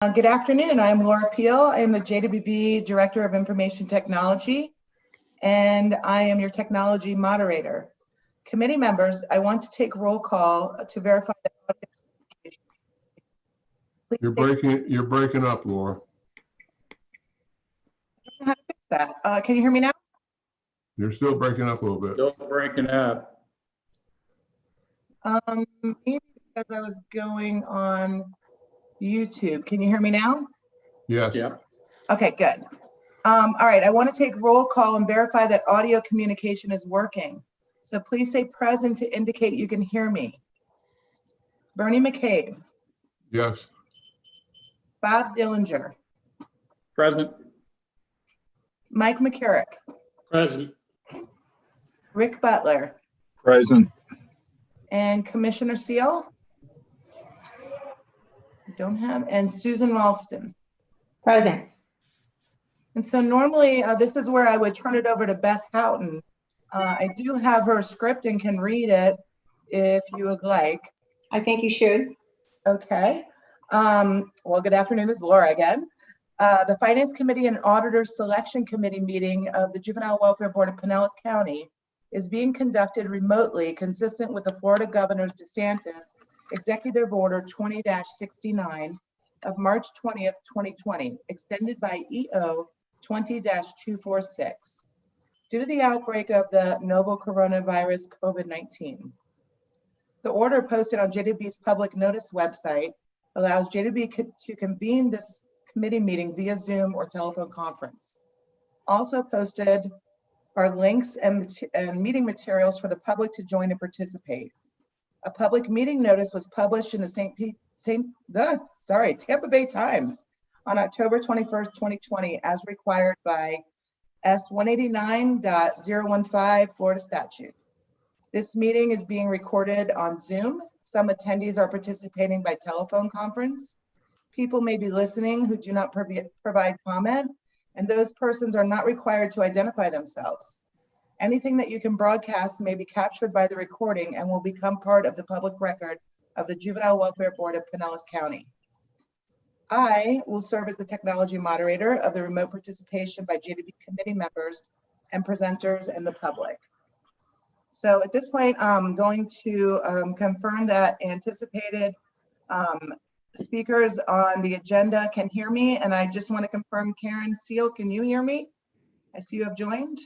Good afternoon. I'm Laura Peel. I am the JWB Director of Information Technology, and I am your technology moderator. Committee members, I want to take roll call to verify that. You're breaking up, Laura. How to fix that? Can you hear me now? You're still breaking up a little bit. Still breaking up. Maybe because I was going on YouTube. Can you hear me now? Yes. Yep. Okay, good. All right, I want to take roll call and verify that audio communication is working. So please say present to indicate you can hear me. Bernie McCabe. Yes. Bob Dillinger. Present. Mike McCurrick. Present. Rick Butler. Present. And Commissioner Seal. Don't have, and Susan Ralston. Present. And so normally this is where I would turn it over to Beth Houghton. I do have her script and can read it if you would like. I think you should. Okay. Well, good afternoon. This is Laura again. The Finance Committee and Auditor Selection Committee meeting of the Juvenile Welfare Board of Pinellas County is being conducted remotely, consistent with the Florida Governor's DeSantis Executive Order 20-69 of March 20th, 2020, extended by EO 20-246, due to the outbreak of the novel coronavirus COVID-19. The order posted on JWB's public notice website allows JWB to convene this committee meeting via Zoom or telephone conference. Also posted are links and meeting materials for the public to join and participate. A public meeting notice was published in the Tampa Bay Times on October 21st, 2020, as required by S-189.015 Florida statute. This meeting is being recorded on Zoom. Some attendees are participating by telephone conference. People may be listening who do not provide comment, and those persons are not required to identify themselves. Anything that you can broadcast may be captured by the recording and will become part of the public record of the Juvenile Welfare Board of Pinellas County. I will serve as the technology moderator of the remote participation by JWB committee members and presenters and the public. So at this point, I'm going to confirm that anticipated speakers on the agenda can hear me. And I just want to confirm, Karen Seal, can you hear me? I see you have joined.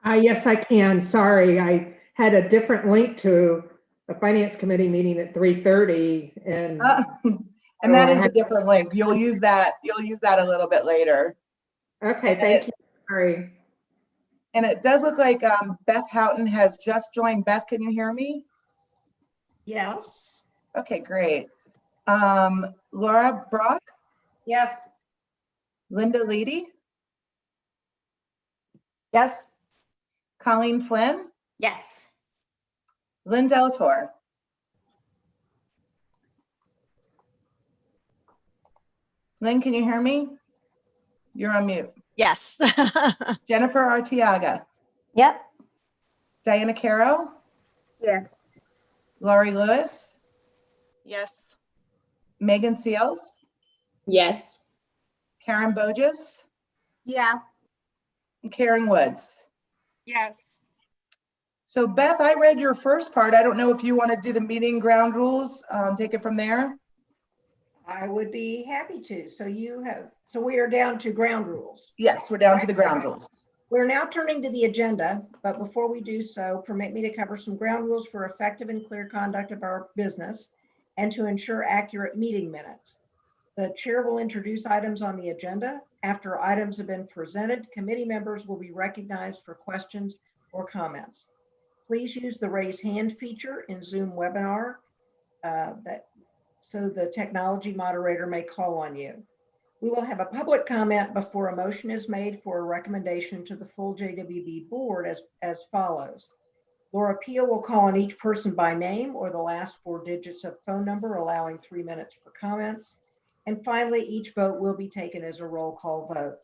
Yes, I can. Sorry, I had a different link to the Finance Committee meeting at 3:30, and that is a different link. You'll use that. You'll use that a little bit later. Okay, thank you. Sorry. And it does look like Beth Houghton has just joined. Beth, can you hear me? Yes. Okay, great. Laura Brock. Yes. Linda Leedy. Yes. Colleen Flynn. Yes. Lynn Delator. Lynn, can you hear me? You're on mute. Yes. Jennifer Arteaga. Yep. Diana Caro. Yes. Laurie Lewis. Yes. Megan Seals. Yes. Karen Bogus. Yeah. And Karen Woods. Yes. So Beth, I read your first part. I don't know if you want to do the meeting ground rules, take it from there. I would be happy to. So we are down to ground rules. Yes, we're down to the ground rules. We're now turning to the agenda, but before we do so, permit me to cover some ground rules for effective and clear conduct of our business and to ensure accurate meeting minutes. The chair will introduce items on the agenda. After items have been presented, committee members will be recognized for questions or comments. Please use the raise hand feature in Zoom webinar so the technology moderator may call on you. We will have a public comment before a motion is made for a recommendation to the full JWB board as follows. Laura Peel will call on each person by name or the last 4 digits of phone number, allowing 3 minutes for comments. And finally, each vote will be taken as a roll call vote.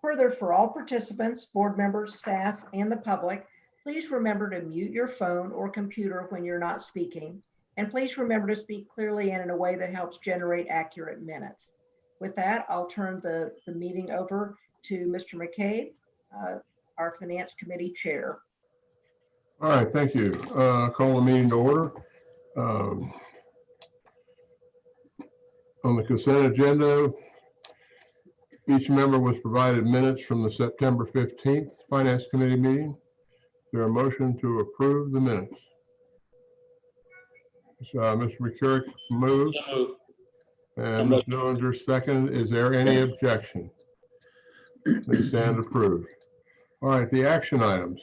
Further, for all participants, board members, staff, and the public, please remember to mute your phone or computer when you're not speaking. And please remember to speak clearly and in a way that helps generate accurate minutes. With that, I'll turn the meeting over to Mr. McCabe, our Finance Committee Chair. All right, thank you. Call the meeting to order. On the consent agenda, each member was provided minutes from the September 15th Finance Committee meeting. Is there a motion to approve the minutes? Mr. McCurrick moves, So moved. and Ms. Dillinger second. Is there any objection? They stand approved. All right, the action items.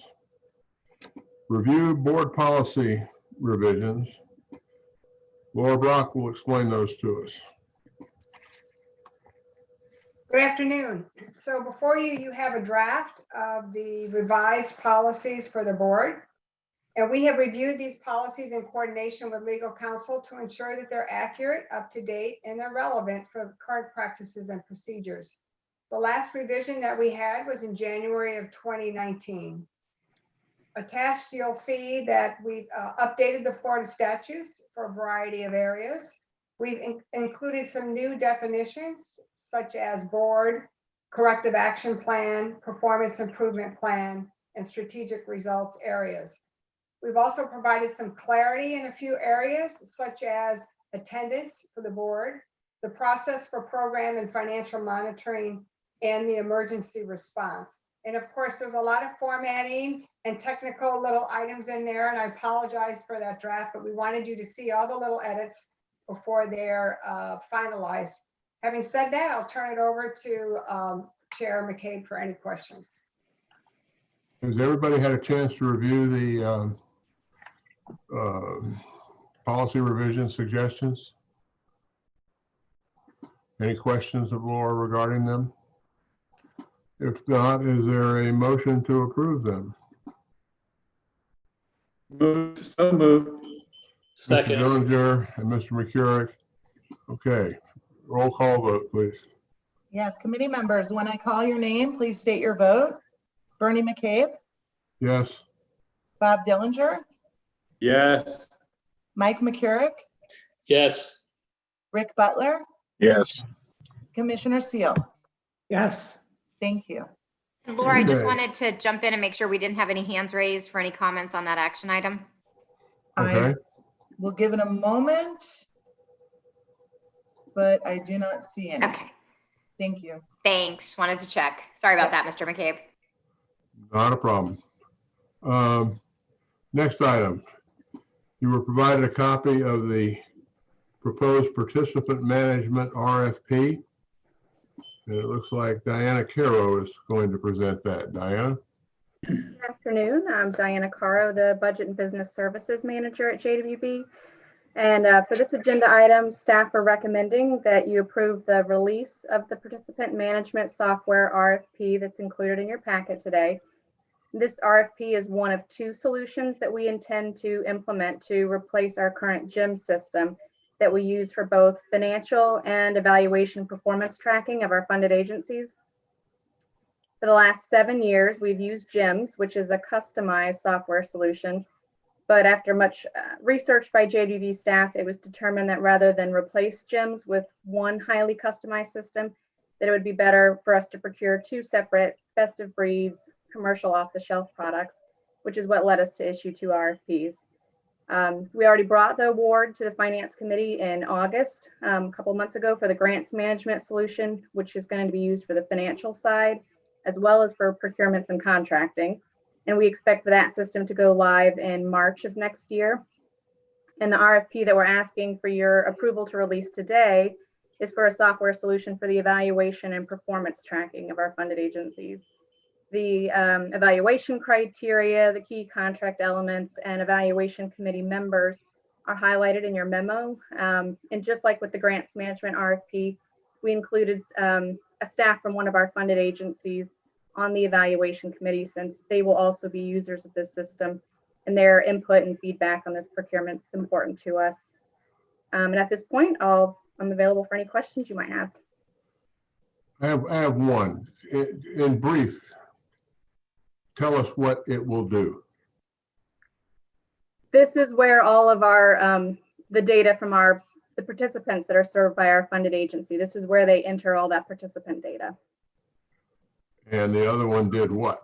Review board policy revisions. Laura Brock will explain those to us. Good afternoon. So before you, you have a draft of the revised policies for the board. And we have reviewed these policies in coordination with legal counsel to ensure that they're accurate, up to date, and they're relevant for current practices and procedures. The last revision that we had was in January of 2019. Attached, you'll see that we've updated the Florida statutes for a variety of areas. We've included some new definitions, such as board, corrective action plan, performance improvement plan, and strategic results areas. We've also provided some clarity in a few areas, such as attendance for the board, the process for program and financial monitoring, and the emergency response. And of course, there's a lot of formatting and technical little items in there, and I apologize for that draft, but we wanted you to see all the little edits before they're finalized. Having said that, I'll turn it over to Chair McCabe for any questions. Has everybody had a chance to review the policy revision suggestions? Any questions of Laura regarding them? If not, is there a motion to approve them? So moved. Mr. Second. Dillinger and Mr. McCurrick. Okay, roll call vote, please. Yes, committee members, when I call your name, please state your vote. Bernie McCabe, Yes. Bob Dillinger, Yes. Mike McCurrick, Yes. Rick Butler, Yes. Commissioner Seal. Yes. Thank you. And Laura, I just Okay. wanted to jump in and make sure we didn't have any hands raised for any comments on that action item. Okay. I will give it a moment, but I do not see any. Okay, Thank you. thanks. Just wanted to check. Sorry about that, Mr. McCabe. Not a problem. Next item. You were provided a copy of the proposed participant management RFP. And it looks like Diana Caro is going to present that. Diana? Good afternoon. I'm Diana Caro, the Budget and Business Services Manager at JWB. And for this agenda item, staff are recommending that you approve the release of the Participant Management Software RFP that's included in your packet today. This RFP is one of two solutions that we intend to implement to replace our current GIM system that we use for both financial and evaluation performance tracking of our funded agencies. For the last 7 years, we've used GIMS, which is a customized software solution. But after much research by JWB staff, it was determined that rather than replace GIMS with one highly customized system, that it would be better for us to procure two separate best of breeds commercial off-the-shelf products, which is what led us to issue 2 RFPs. We already brought the award to the Finance Committee in August, a couple months ago, for the grants management solution, which is going to be used for the financial side, as well as for procurements and contracting. And we expect for that system to go live in March of next year. And the RFP that we're asking for your approval to release today is for a software solution for the evaluation and performance tracking of our funded agencies. The evaluation criteria, the key contract elements, and evaluation committee members are highlighted in your memo. And just like with the grants management RFP, we included a staff from one of our funded agencies on the evaluation committee, since they will also be users of this system, and their input and feedback on this procurement is important to us. And at this point, I'm available for any questions you might have. I have one. In brief, tell us what it will do. This is where all of our the data from our the participants that are served by our funded agency. This is where they enter all that participant data. And the other one did what?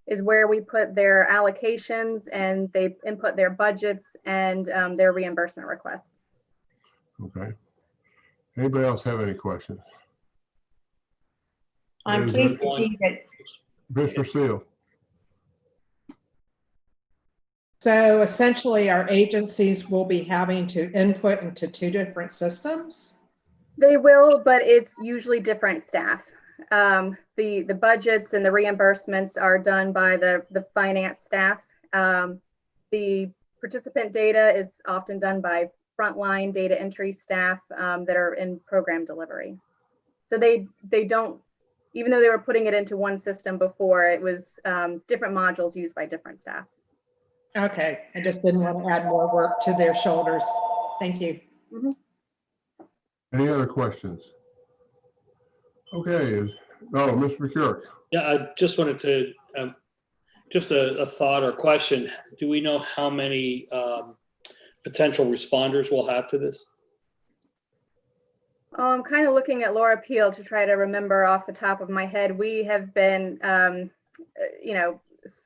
Is where we put their allocations and they input their budgets and their reimbursement requests. Okay. Anybody else have any questions? I'm Is pleased it- to see that. Mr. Seal? So essentially, our agencies will be having to input into 2 different systems. They will, but it's usually different staff. The budgets and the reimbursements are done by the finance staff. The participant data is often done by frontline data entry staff that are in program delivery. So they don't, even though they were putting it into one system before, it was different modules used by different staffs. Okay, I just didn't want to add more work to their shoulders. Thank you. Any other questions? Okay, Mr. McCurk. Yeah, I just wanted to, just a thought or question. Do we know how many potential responders we'll have to this? I'm kind of looking at Laura Peel to try to remember off the top of my head. We have been,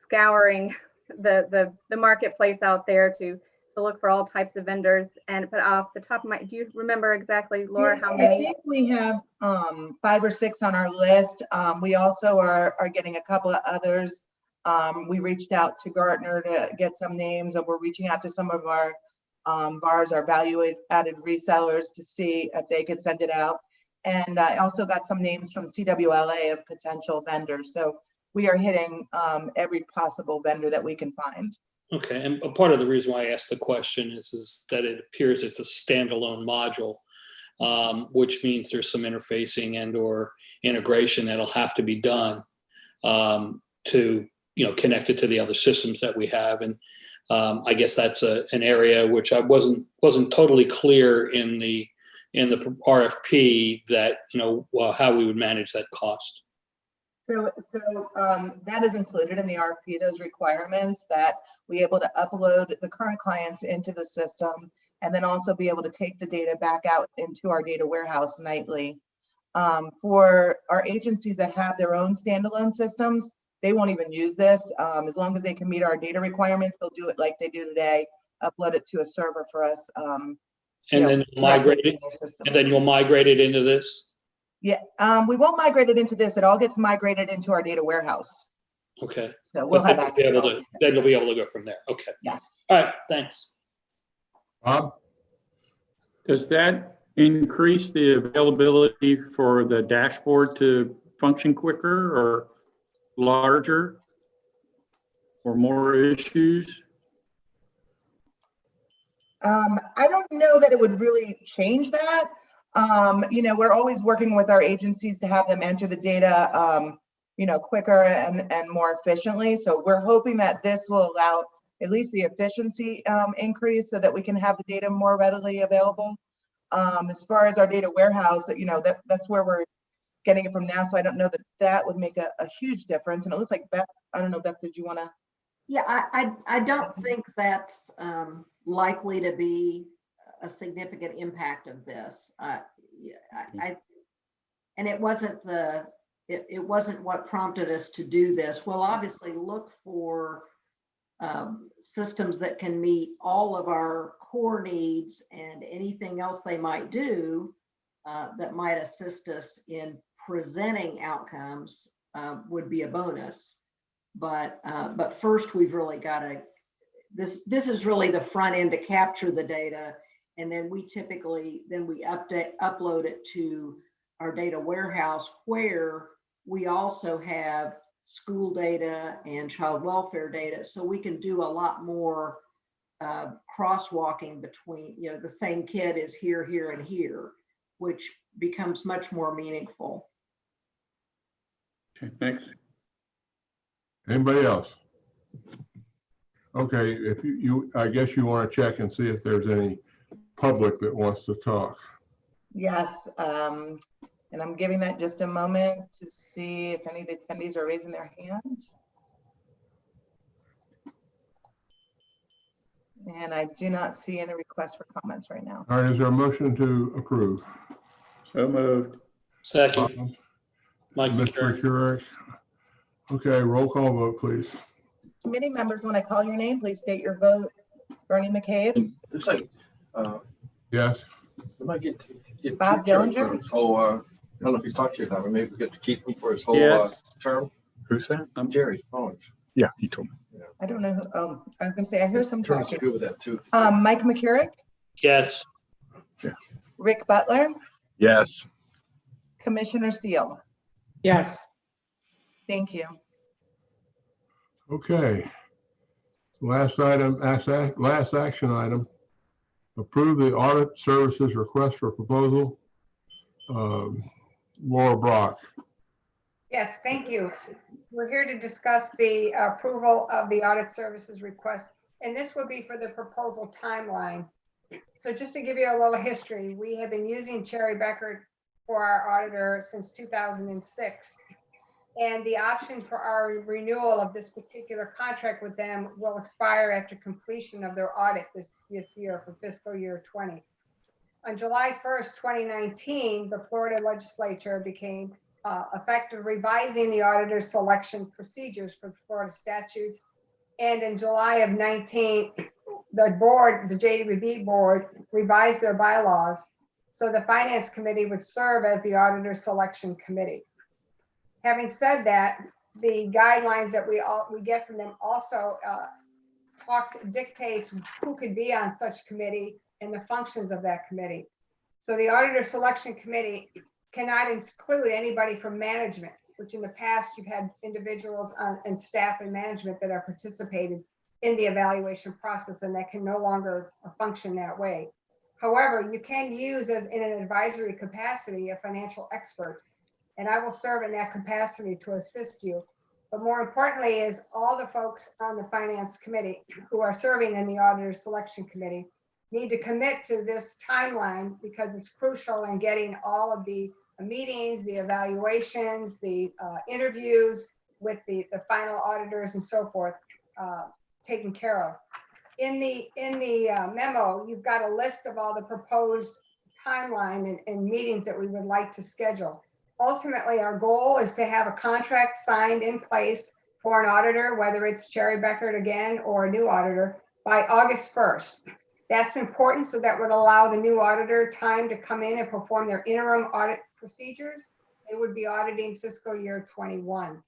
scouring the marketplace out there to look for all types of vendors. But off the top of my, do you remember exactly, Laura, how I many? think we have 5 or 6 on our list. We also are getting a couple of others. We reached out to Gartner to get some names, and we're reaching out to some of our VARs, our value-added resellers, to see if they could send it out. And I also got some names from CWLA of potential vendors. So we are hitting every possible vendor that we can find. Okay, and a part of the reason why I asked the question is that it appears it's a standalone module, which means there's some interfacing and or integration that'll have to be done to connect it to the other systems that we have. And I guess that's an area which I wasn't totally clear in the RFP that how we would manage that cost. So that is included in the RFP, those requirements that we able to upload the current clients into the system and then also be able to take the data back out into our data warehouse nightly. For our agencies that have their own standalone systems, they won't even use this. As long as they can meet our data requirements, they'll do it like they do today, upload it to a server for us. And then migrate it, and then you'll migrate it into this? Yeah, we won't migrate it into this. It all gets migrated into our data warehouse. Okay. So we'll have access. Then you'll be able to go from there. Okay. Yes. All right, thanks. Bob? Does that increase the availability for the dashboard to function quicker or larger or more issues? I don't know that it would really change that. We're always working with our agencies to have them enter the data, quicker and more efficiently. So we're hoping that this will allow at least the efficiency increase so that we can have the data more readily available. As far as our data warehouse, that's where we're getting it from now. So I don't know that would make a huge difference. And it looks like Beth, I don't know, Beth, did you want to? Yeah, I don't think that's likely to be a significant impact of this. And it wasn't it wasn't what prompted us to do this. We'll obviously look for systems that can meet all of our core needs, and anything else they might do that might assist us in presenting outcomes would be a bonus. But first, we've really got to, this is really the front end to capture the data, and then we upload it to our data warehouse, where we also have school data and child welfare data, so we can do a lot more crosswalking between, the same kid is here, here, and here, which becomes much more meaningful. Okay, thanks. Anybody else? Okay, if I guess you want to check and see if there's any public that wants to talk. Yes. And I'm giving that just a moment to see if any of the attendees are raising their hands. And I do not see any requests for comments right now. All right, is there a motion to approve? So moved. Second, Mike Mr. McCarrick. McCurrick. Okay, roll call vote, please. Committee members, when I call your name, please state your vote. Bernie McCabe, It's like, Yes, we might get Bob Keith Cherry Dillinger? for his whole, I don't know if he's talked to you about it, maybe we get to keep him for his whole Yes. term. Who's that? Jerry Owens. Yeah, he told me. I don't know who, oh, I was gonna say, I hear some Turner's talking. good with that too. Mike McCurrick, Yes. Rick Butler, Yes. Commissioner Seal. Yes. Thank you. okay. Last item, last action item. Approve the audit services request for proposal. Laura Brock. Yes, thank you. We're here to discuss the approval of the audit services request, and this would be for the proposal timeline. So just to give you a little history, we have been using Cherry Beckert for our auditor since 2006. And the option for our renewal of this particular contract with them will expire after completion of their audit this year for fiscal year 20. On July 1st, 2019, the Florida legislature became effective revising the auditor selection procedures for Florida statutes. And in July of 19, the board, the JWB board, revised their bylaws. So the finance committee would serve as the auditor selection committee. Having said that, the guidelines that we get from them also dictates who could be on such committee and the functions of that committee. So the auditor selection committee cannot include anybody from management, which in the past you've had individuals and staff and management that are participated in the evaluation process, and that can no longer function that way. However, you can use as in an advisory capacity a financial expert, and I will serve in that capacity to assist you. But more importantly is all the folks on the finance committee who are serving in the auditor selection committee need to commit to this timeline because it's crucial in getting all of the meetings, the evaluations, the interviews with the final auditors and so forth taken care of. In the memo, you've got a list of all the proposed timeline and meetings that we would like to schedule. Ultimately, our goal is to have a contract signed in place for an auditor, whether it's Cherry Beckert again or a new auditor, by August 1st. That's important so that would allow the new auditor time to come in and perform their interim audit procedures. They would be auditing fiscal year 21.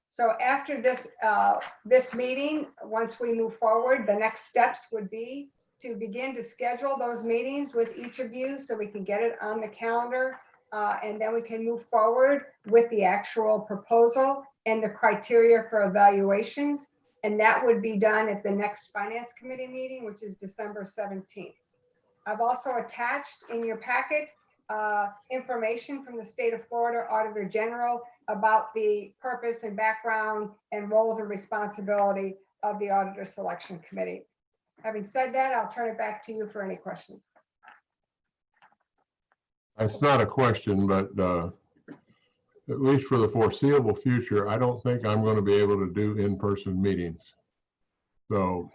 So after this meeting, once we move forward, the next steps would be to begin to schedule those meetings with each of you so we can get it on the calendar. And then we can move forward with the actual proposal and the criteria for evaluations. And that would be done at the next finance committee meeting, which is December 17th. I've also attached in your packet information from the state of Florida Auditor General about the purpose and background and roles and responsibility of the Auditor Selection Committee. Having said that, I'll turn it back to you for any questions. It's not a question, but at least for the foreseeable future, I don't think I'm going to be able to do in-person meetings. So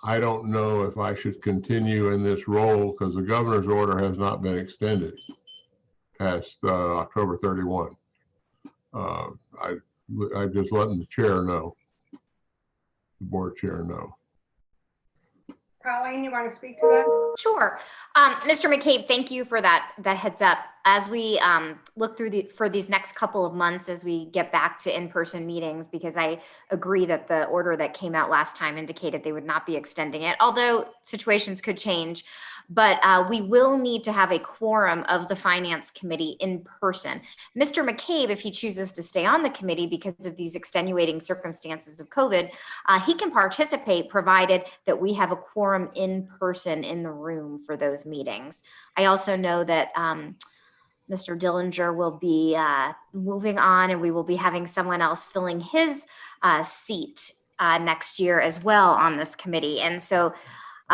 I don't know if I should continue in this role because the governor's order has not been extended past October 31. I just letting the chair know, the board chair know. Colleen, you want to speak to that? Sure. Mr. McCabe, thank you for that heads up. As we look through for these next couple of months, as we get back to in-person meetings, because I agree that the order that came out last time indicated they would not be extending it, although situations could change. But we will need to have a quorum of the finance committee in person. Mr. McCabe, if he chooses to stay on the committee because of these extenuating circumstances of COVID, he can participate provided that we have a quorum in person in the room for those meetings. I also know that Mr. Dillinger will be moving on, and we will be having someone else filling his seat next year as well on this committee. And so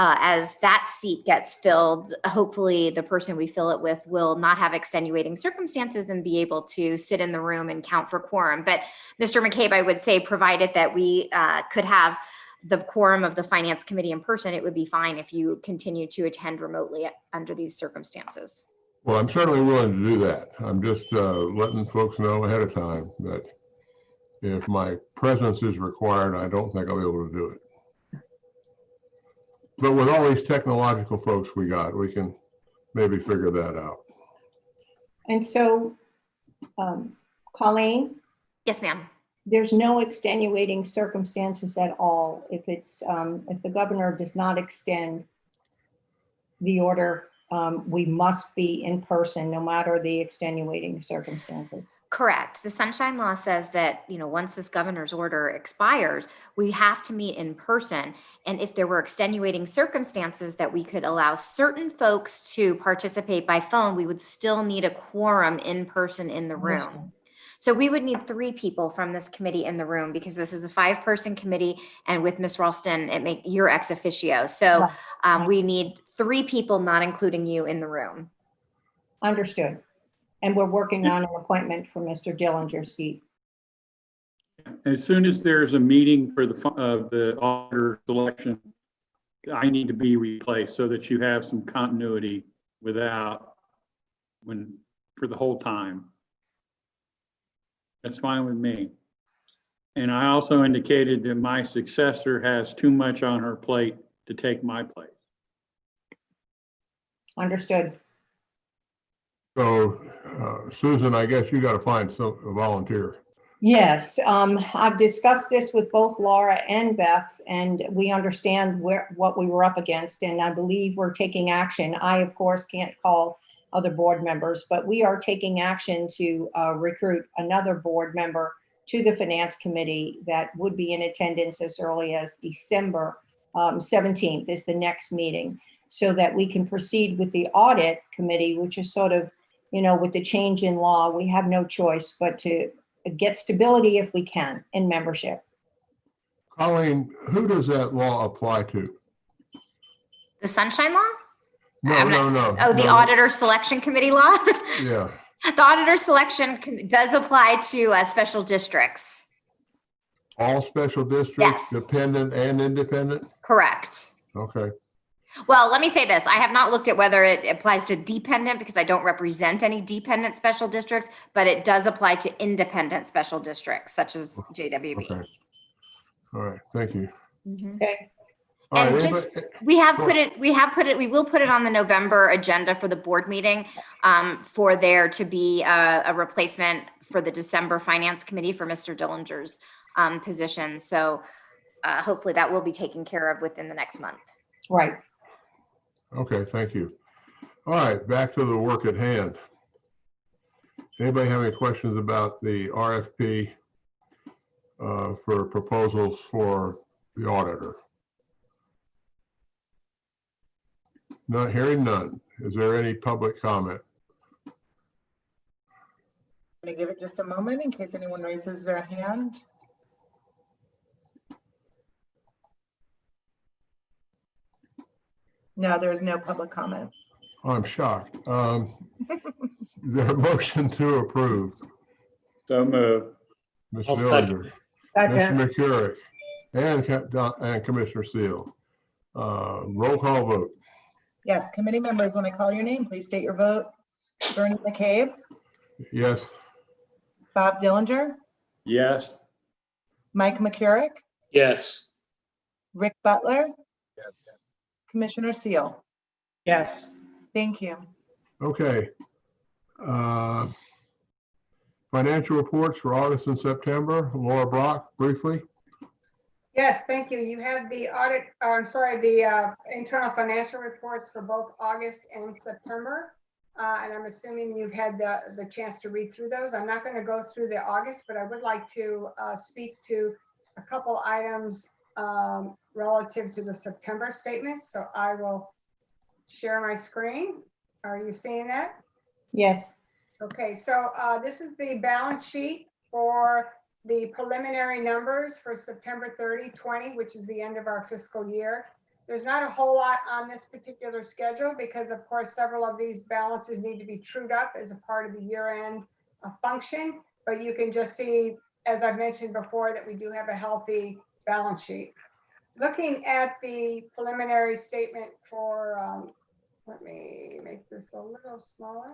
as that seat gets filled, hopefully the person we fill it with will not have extenuating circumstances and be able to sit in the room and count for quorum. But Mr. McCabe, I would say, provided that we could have the quorum of the finance committee in person, it would be fine if you continue to attend remotely under these circumstances. Well, I'm certainly willing to do that. I'm just letting folks know ahead of time that if my presence is required, I don't think I'll be able to do it. But with all these technological folks we got, we can maybe figure that out. And so, Colleen, Yes, ma'am. there's no extenuating circumstances at all. If the governor does not extend the order, we must be in person, no matter the extenuating circumstances. Correct. The Sunshine Law says that, once this governor's order expires, we have to meet in person. And if there were extenuating circumstances that we could allow certain folks to participate by phone, we would still need a quorum in person in the room. So we would need 3 people from this committee in the room, because this is a 5-person committee, and with Ms. Ralston, you're ex officio. So we need 3 people, not including you, in the room. Understood. And we're working on an appointment for Mr. Dillinger's seat. As soon as there's a meeting for the auditor selection, I need to be replaced so that you have some continuity for the whole time. That's fine with me. And I also indicated that my successor has too much on her plate to take my place. Understood. So, Susan, I guess you got to find a volunteer. Yes, I've discussed this with both Laura and Beth, and we understand what we were up against, and I believe we're taking action. I, of course, can't call other board members, but we are taking action to recruit another board member to the Finance Committee that would be in attendance as early as December 17th is the next meeting, so that we can proceed with the Audit Committee, which is sort of, with the change in law, we have no choice but to get stability if we can in membership. Colleen, who does that law apply to? The Sunshine Law? No. Oh, the Auditor Selection Committee law? Yeah. The Auditor Selection does apply to special districts. All special districts, Yes. dependent and independent? Correct. Okay. Well, let me say this. I have not looked at whether it applies to dependent, because I don't represent any dependent special districts, but it does apply to independent special districts, such as JWB. Okay. All right. Thank you. Okay. All And right, just, anybody- we will put it on the November agenda for the board meeting, for there to be a replacement for the December Finance Committee for Mr. Dillinger's position. So hopefully that will be taken care of within the next month. Right. Okay, thank you. All right, back to the work at hand. Anybody have any questions about the RFP for proposals for the auditor? Not hearing none. Is there any public comment? I'm going to give it just a moment in case anyone raises their hand. No, there's no public comment. I'm shocked. Is there a motion to approve? So moved. Mr. I'll second. Dillinger, Mr. McCurrick, and Commissioner Seal. Roll call vote. Yes, committee members, when I call your name, please state your vote. Bernie McCabe, Yes. Bob Dillinger, Yes. Mike McCurrick, Yes. Rick Butler, Yes. Commissioner Seal. Yes. Thank you. Okay. Financial reports for August and September. Laura Brock, briefly. Yes, thank you. You have the internal financial reports for both August and September. And I'm assuming you've had the chance to read through those. I'm not going to go through the August, but I would like to speak to a couple items relative to the September statements. So I will share my screen. Are you seeing that? Yes. Okay, so this is the balance sheet for the preliminary numbers for September 30, 20, which is the end of our fiscal year. There's not a whole lot on this particular schedule because, of course, several of these balances need to be trued up as a part of the year-end function. But you can just see, as I've mentioned before, that we do have a healthy balance sheet. looking at the preliminary statement for, let me make this a little smaller.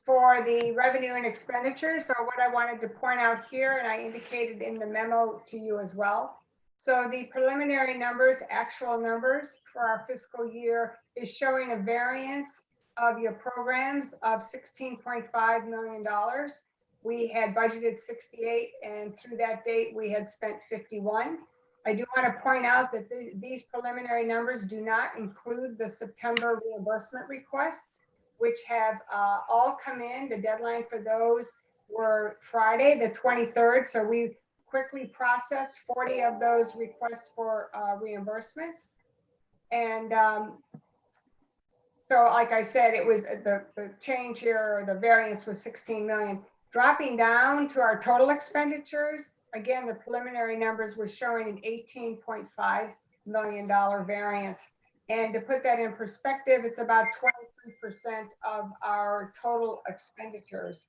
For the revenue and expenditures. So what I wanted to point out here, and I indicated in the memo to you as well. So the preliminary numbers, actual numbers for our fiscal year is showing a variance of your programs of $16.5 million. We had budgeted 68, and through that date, we had spent 51. I do want to point out that these preliminary numbers do not include the September reimbursement requests, which have all come in. The deadline for those were Friday, the 23rd. So we quickly processed 40 of those requests for reimbursements. And so like I said, it was the change here, or the variance was 16 million. Dropping down to our total expenditures, again, the preliminary numbers were showing an $18.5 million variance. And to put that in perspective, it's about 23% of our total expenditures.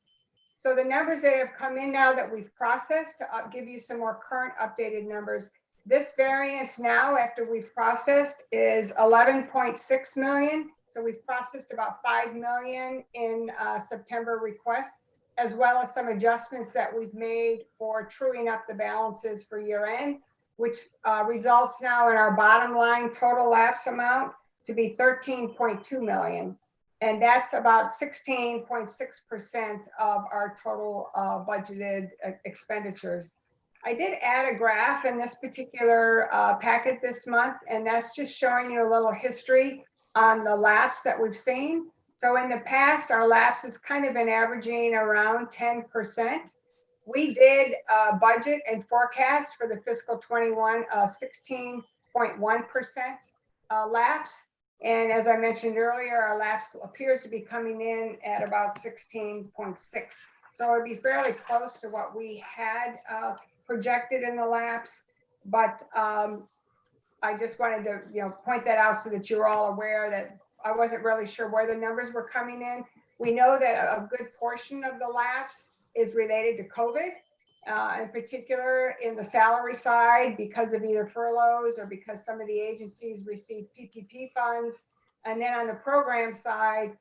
So the numbers that have come in now that we've processed, to give you some more current updated numbers, this variance now after we've processed is 11.6 million. So we've processed about 5 million in September requests, as well as some adjustments that we've made for truing up the balances for year end, which results now in our bottom line total lapse amount to be 13.2 million. And that's about 16.6% of our total budgeted expenditures. I did add a graph in this particular packet this month, and that's just showing you a little history on the lapse that we've seen. So in the past, our lapse has kind of been averaging around 10%. We did budget and forecast for the fiscal 21 16.1% lapse. And as I mentioned earlier, our lapse appears to be coming in at about 16.6. So it'd be fairly close to what we had projected in the lapse. But I just wanted to point that out so that you're all aware that I wasn't really sure where the numbers were coming in. We know that a good portion of the lapse is related to COVID, in particular in the salary side, because of either furloughs or because some of the agencies received PPP funds. And then on the program side,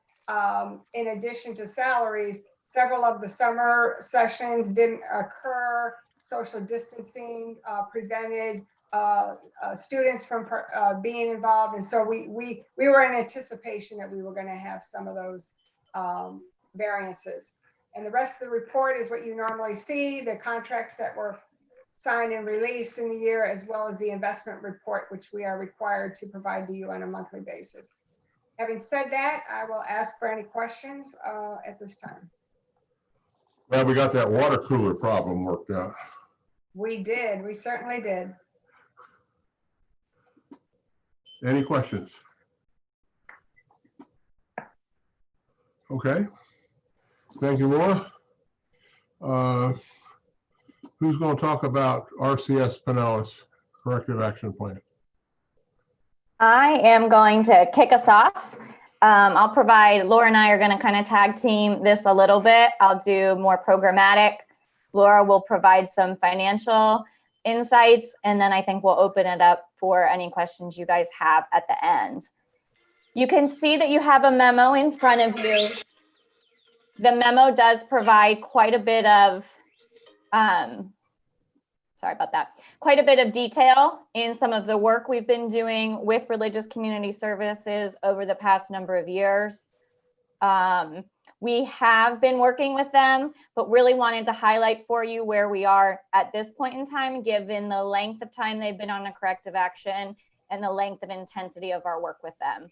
in addition to salaries, several of the summer sessions didn't occur. Social distancing prevented students from being involved. And so we were in anticipation that we were going to have some of those variances. And the rest of the report is what you normally see, the contracts that were signed and released in the year, as well as the investment report, which we are required to provide to you on a monthly basis. Having said that, I will ask for any questions at this time. Well, we got that water cooler problem worked out. We did, we certainly did. Any questions? Okay. Thank you, Laura. Who's going to talk about RCS Pinellas Corrective Action Plan? I am going to kick us off. I'll provide, Laura and I are going to kind of tag team this a little bit. I'll do more programmatic. Laura will provide some financial insights, and then I think we'll open it up for any questions you guys have at the end. You can see that you have a memo in front of you. The memo does provide quite a bit of, quite a bit of detail in some of the work we've been doing with Religious Community Services over the past number of years. We have been working with them, but really wanted to highlight for you where we are at this point in time, given the length of time they've been on a corrective action and the length of intensity of our work with them.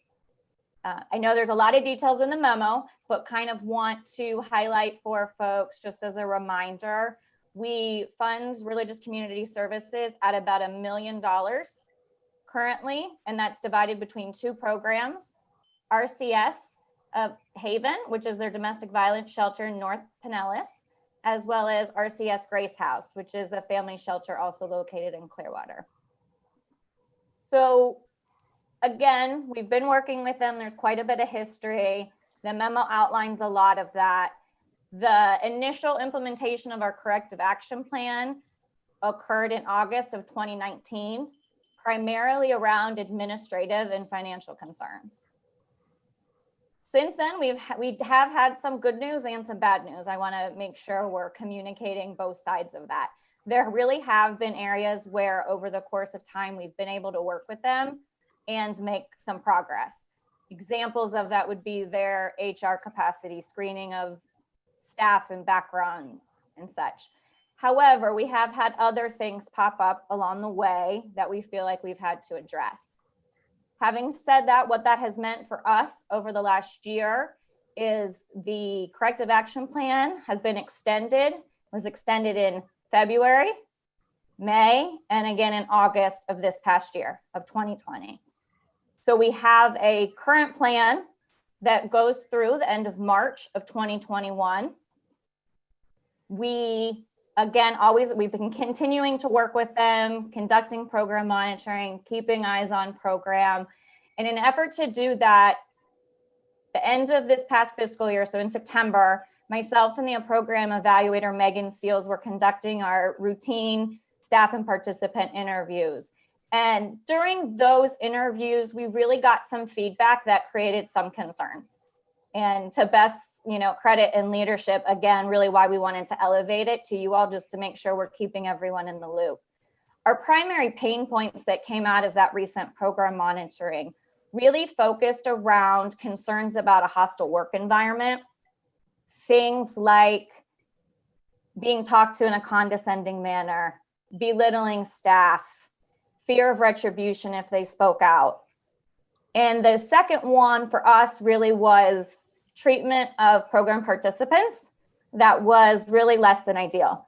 I know there's a lot of details in the memo, but kind of want to highlight for folks, just as a reminder, we fund Religious Community Services at about $1 million currently, and that's divided between two programs, RCS of Haven, which is their domestic violence shelter in North Pinellas, as well as RCS Grace House, which is a family shelter also located in Clearwater. So again, we've been working with them. There's quite a bit of history. The memo outlines a lot of that. The initial implementation of our corrective action plan occurred in August of 2019. primarily around administrative and financial concerns. Since then, we have had some good news and some bad news. I want to make sure we're communicating both sides of that. There really have been areas where over the course of time, we've been able to work with them and make some progress. Examples of that would be their HR capacity, screening of staff and background and such. However, we have had other things pop up along the way that we feel like we've had to address. Having said that, what that has meant for us over the last year is the corrective action plan has been extended, was extended in February, May, and again in August of this past year of 2020. So we have a current plan that goes through the end of March of 2021. We've been continuing to work with them, conducting program monitoring, keeping eyes on program. And in an effort to do that, the end of this past fiscal year, so in September, myself and the program evaluator, Megan Seals, were conducting our routine staff and participant interviews. And during those interviews, we really got some feedback that created some concerns. And to best, credit and leadership, again, really why we wanted to elevate it to you all, just to make sure we're keeping everyone in the loop. Our primary pain points that came out of that recent program monitoring really focused around concerns about a hostile work environment, things like being talked to in a condescending manner, belittling staff, fear of retribution if they spoke out. And the second one for us really was treatment of program participants that was really less than ideal.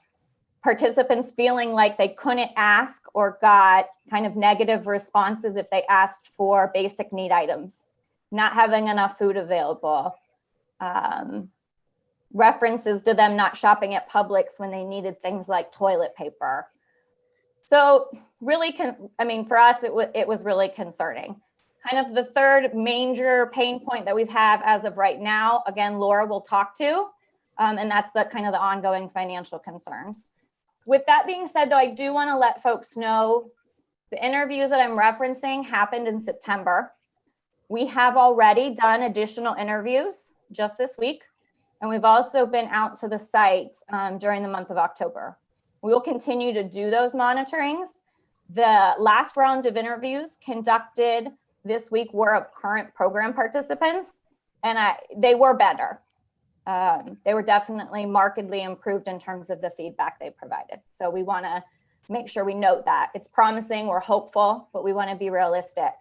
Participants feeling like they couldn't ask or got kind of negative responses if they asked for basic need items, not having enough food available, references to them not shopping at Publix when they needed things like toilet paper. So really, for us, it was really concerning. Kind of the third major pain point that we've had as of right now, again, Laura will talk to, and that's the kind of the ongoing financial concerns. With that being said, though, I do want to let folks know the interviews that I'm referencing happened in September. We have already done additional interviews just this week, and we've also been out to the site during the month of October. We will continue to do those monitorings. The last round of interviews conducted this week were of current program participants, and they were better. They were definitely markedly improved in terms of the feedback they provided. So we want to make sure we note that. It's promising, we're hopeful, but we want to be realistic.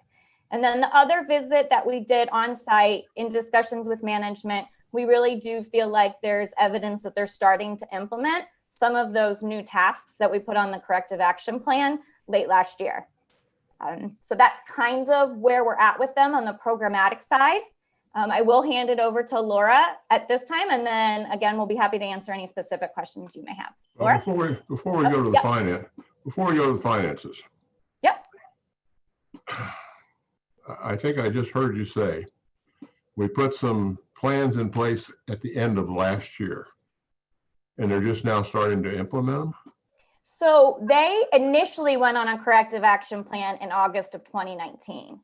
And then the other visit that we did on site in discussions with management, we really do feel like there's evidence that they're starting to implement some of those new tasks that we put on the corrective action plan late last year. So that's kind of where we're at with them on the programmatic side. I will hand it over to Laura at this time, and then again, we'll be happy to answer any specific questions you may have. Laura? Before we go to the finances. Yep. I think I just heard you say we put some plans in place at the end of last year, and they're just now starting to implement them? So they initially went on a corrective action plan in August of 2019.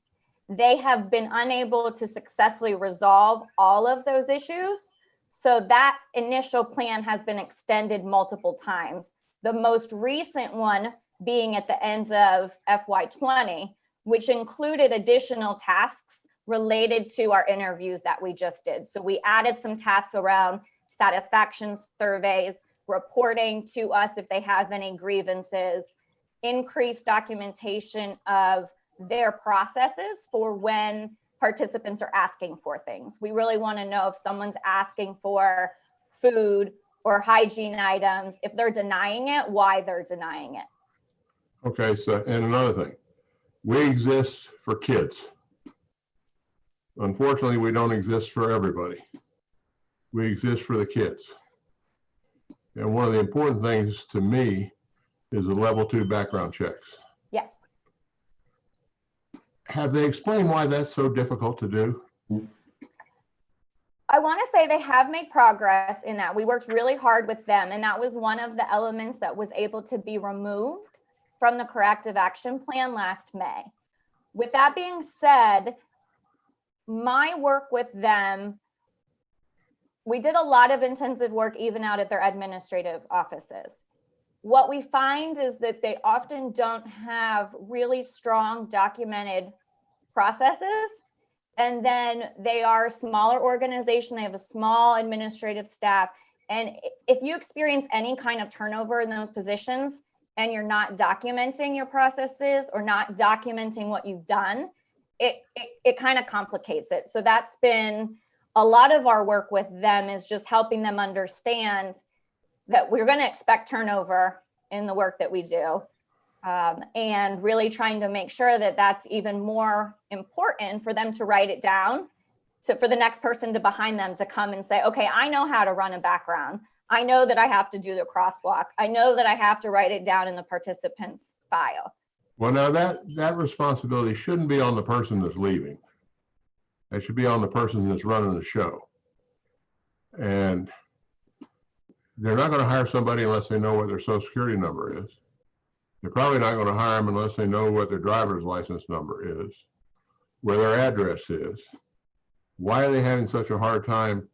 They have been unable to successfully resolve all of those issues. So that initial plan has been extended multiple times. The most recent one being at the end of FY20, which included additional tasks related to our interviews that we just did. So we added some tasks around satisfaction surveys, reporting to us if they have any grievances, increased documentation of their processes for when participants are asking for things. We really want to know if someone's asking for food or hygiene items, if they're denying it, why they're denying it. Okay, so, and another thing, we exist for kids. Unfortunately, we don't exist for everybody. We exist for the kids. And one of the important things to me is the level 2 background checks. Yes. Have they explained why that's so difficult to do? I want to say they have made progress in that. We worked really hard with them, and that was one of the elements that was able to be removed from the corrective action plan last May. With that being said, my work with them, we did a lot of intensive work even out at their administrative offices. What we find is that they often don't have really strong documented processes. And then they are a smaller organization. They have a small administrative staff. And if you experience any kind of turnover in those positions and you're not documenting your processes or not documenting what you've done, it kind of complicates it. So that's been a lot of our work with them, is just helping them understand that we're going to expect turnover in the work that we do. And really trying to make sure that that's even more important for them to write it down, for the next person behind them to come and say, okay, I know how to run a background. I know that I have to do the crosswalk. I know that I have to write it down in the participant's file. Well, now that responsibility shouldn't be on the person that's leaving. It should be on the person that's running the show. And they're not going to hire somebody unless they know what their social security number is. They're probably not going to hire them unless they know what their driver's license number is, where their address is. Why are they having such a hard time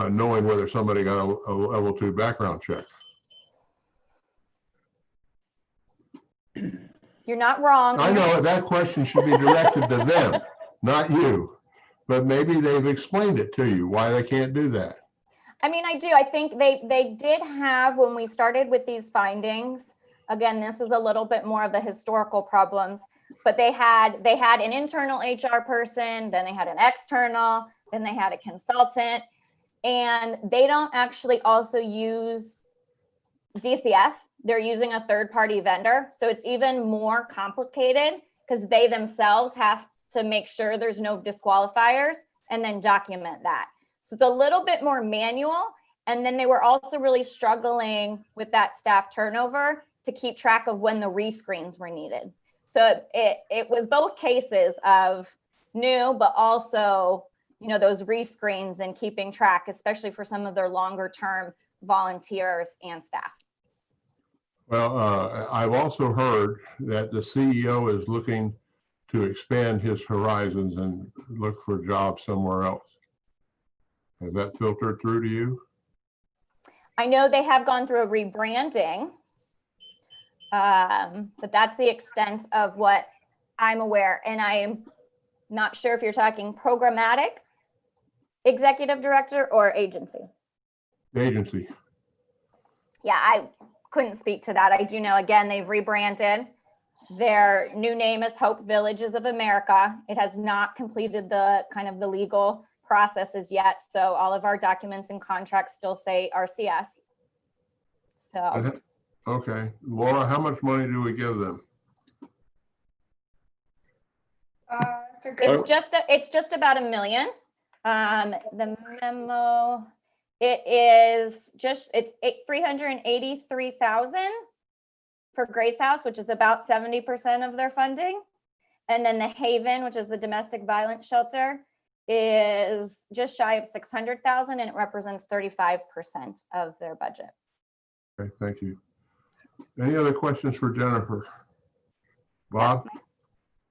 knowing whether somebody got a level 2 background check? You're not wrong. I know that question should be directed to them, not you. But maybe they've explained it to you, why they can't do that. I mean, I do. I think they did have, when we started with these findings, again, this is a little bit more of the historical problems, but they had an internal HR person, then they had an external, then they had a consultant, and they don't actually also use DCF. They're using a third-party vendor. So it's even more complicated because they themselves have to make sure there's no disqualifiers and then document that. So it's a little bit more manual. And then they were also really struggling with that staff turnover to keep track of when the rescreens were needed. So it was both cases of new, but also, you know, those rescreens and keeping track, especially for some of their longer term volunteers and staff. Well, I've also heard that the CEO is looking to expand his horizons and look for jobs somewhere else. Has that filtered through to you? I know they have gone through a rebranding, but that's the extent of what I'm aware. And I am not sure if you're talking programmatic, executive director, or agency. Agency. Yeah, I couldn't speak to that. I do know, again, they've rebranded. Their new name is Hope Villages of America. It has not completed the kind of the legal processes yet. So all of our documents and contracts still say RCS. So. Okay. Laura, how much money do we give them? It's just about $1 million. The memo, it's 383,000 for Grace House, which is about 70% of their funding. And then the Haven, which is the domestic violence shelter, is just shy of 600,000, and it represents 35% of their budget. Okay, thank you. Any other questions for Jennifer? Bob?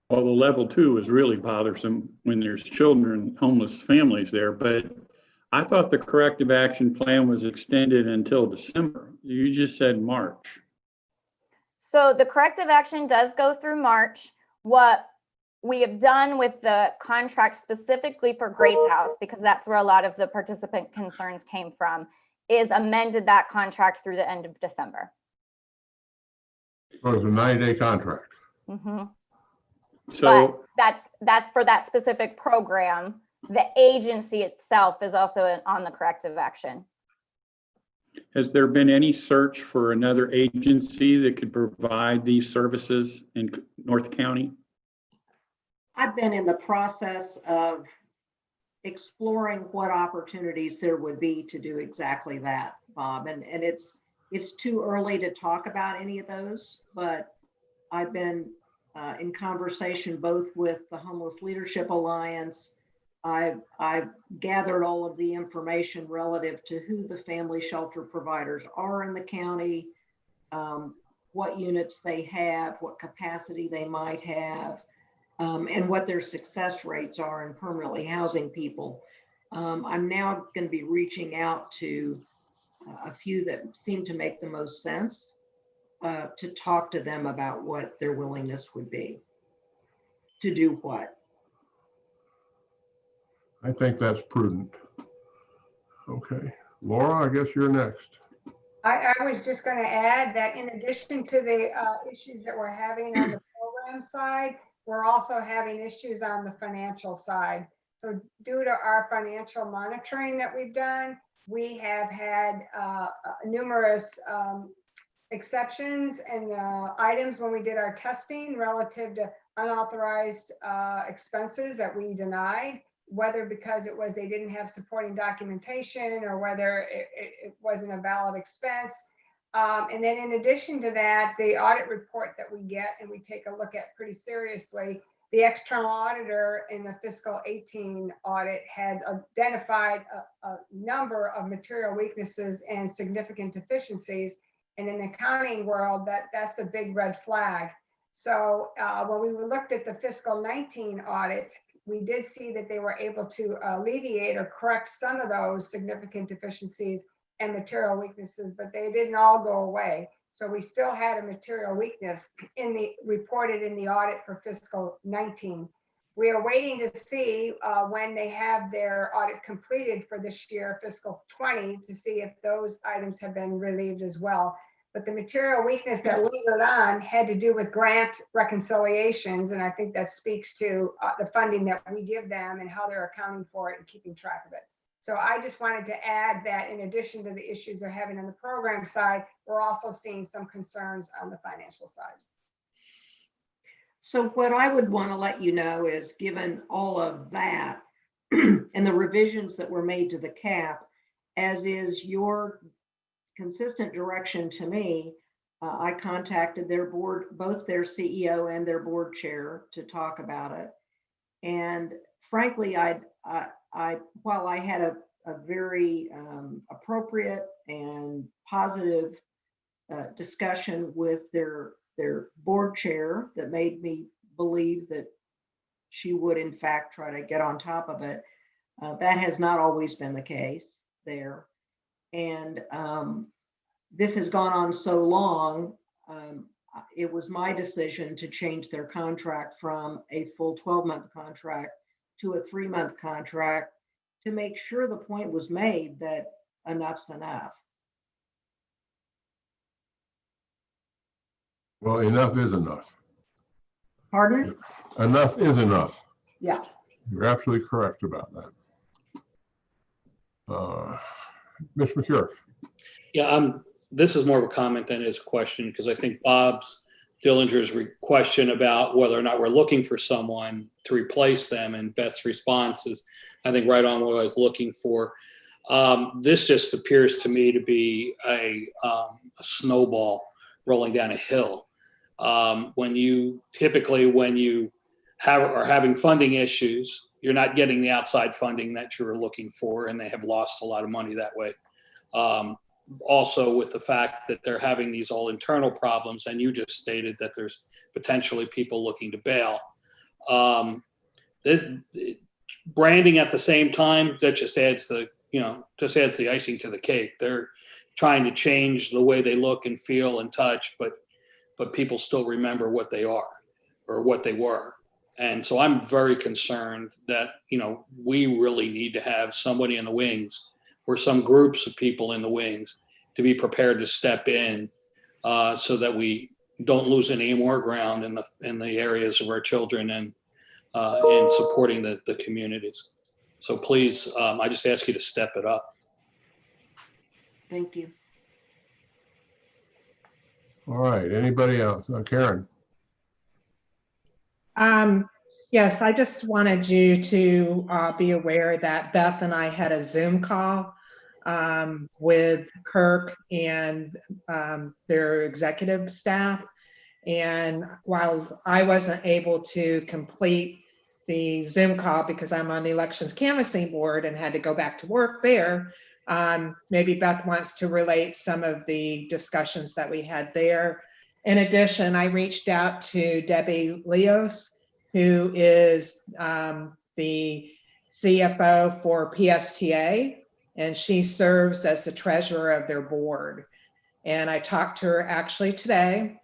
Well, the level 2 is really bothersome when there's children, homeless families there, but I thought the corrective action plan was extended until December. You just said March. So the corrective action does go through March. What we have done with the contract specifically for Grace House, because that's where a lot of the participant concerns came from, is amended that contract through the end of December. So it's a 90-day contract. Mm-hmm. So but that's for that specific program. The agency itself is also on the corrective action. has there been any search for another agency that could provide these services in North County? I've been in the process of exploring what opportunities there would be to do exactly that, Bob. And it's too early to talk about any of those, but I've been in conversation both with the Homeless Leadership Alliance. I've gathered all of the information relative to who the family shelter providers are in the county. what units they have, what capacity they might have, and what their success rates are in permanently housing people. I'm now going to be reaching out to a few that seem to make the most sense to talk to them about what their willingness would be to do what. I think that's prudent. Okay, Laura, I guess you're next. I was just going to add that in addition to the issues that we're having on the program side, we're also having issues on the financial side. So due to our financial monitoring that we've done, we have had numerous exceptions and items when we did our testing relative to unauthorized expenses that we denied, whether because it was they didn't have supporting documentation or whether it wasn't a valid expense. And then in addition to that, the audit report that we get and we take a look at pretty seriously, the external auditor in the fiscal 18 audit had identified a number of material weaknesses and significant deficiencies. And in the accounting world, that's a big red flag. So when we looked at the fiscal 19 audit, we did see that they were able to alleviate or correct some of those significant deficiencies and material weaknesses, but they didn't all go away. So we still had a material weakness reported in the audit for fiscal 19. We are waiting to see when they have their audit completed for this year, fiscal 20, to see if those items have been relieved as well. But the material weakness that lingered on had to do with grant reconciliations. And I think that speaks to the funding that we give them and how they're accounting for it and keeping track of it. So I just wanted to add that in addition to the issues they're having on the program side, we're also seeing some concerns on the financial side. So what I would want to let you know is, given all of that and the revisions that were made to the cap, as is your consistent direction to me, I contacted their board, both their CEO and their board chair, to talk about it. And frankly, while I had a very appropriate and positive discussion with their board chair that made me believe that she would in fact try to get on top of it, that has not always been the case there. And this has gone on so long, it was my decision to change their contract from a full 12-month contract to a 3-month contract to make sure the point was made that enough's enough. Well, enough is enough. Pardon? Enough is enough. Yeah. You're absolutely correct about that. Ms. McCure. Yeah, this is more of a comment than it is a question, because I think Bob's Dillinger's question about whether or not we're looking for someone to replace them, and Beth's response is, I think, right on what I was looking for. This just appears to me to be a snowball rolling down a hill. When you are having funding issues, you're not getting the outside funding that you were looking for, and they have lost a lot of money that way. Also with the fact that they're having these all internal problems, and you just stated that there's potentially people looking to bail. Branding at the same time, that just adds the icing to the cake. They're trying to change the way they look and feel and touch, but people still remember what they are or what they were. And so I'm very concerned that, we really need to have somebody in the wings, or some groups of people in the wings, to be prepared to step in so that we don't lose any more ground in the areas of our children and supporting the communities. So please, I just ask you to step it up. Thank you. All right, anybody else? Karen. Yes, I just wanted you to be aware that Beth and I had a Zoom call with Kirk and their executive staff. And while I wasn't able to complete the Zoom call because I'm on the elections canvassing board and had to go back to work there, maybe Beth wants to relate some of the discussions that we had there In addition, I reached out to Debbie Leos, who is the CFO for PSTA, and she serves as the treasurer of their board. And I talked to her actually today.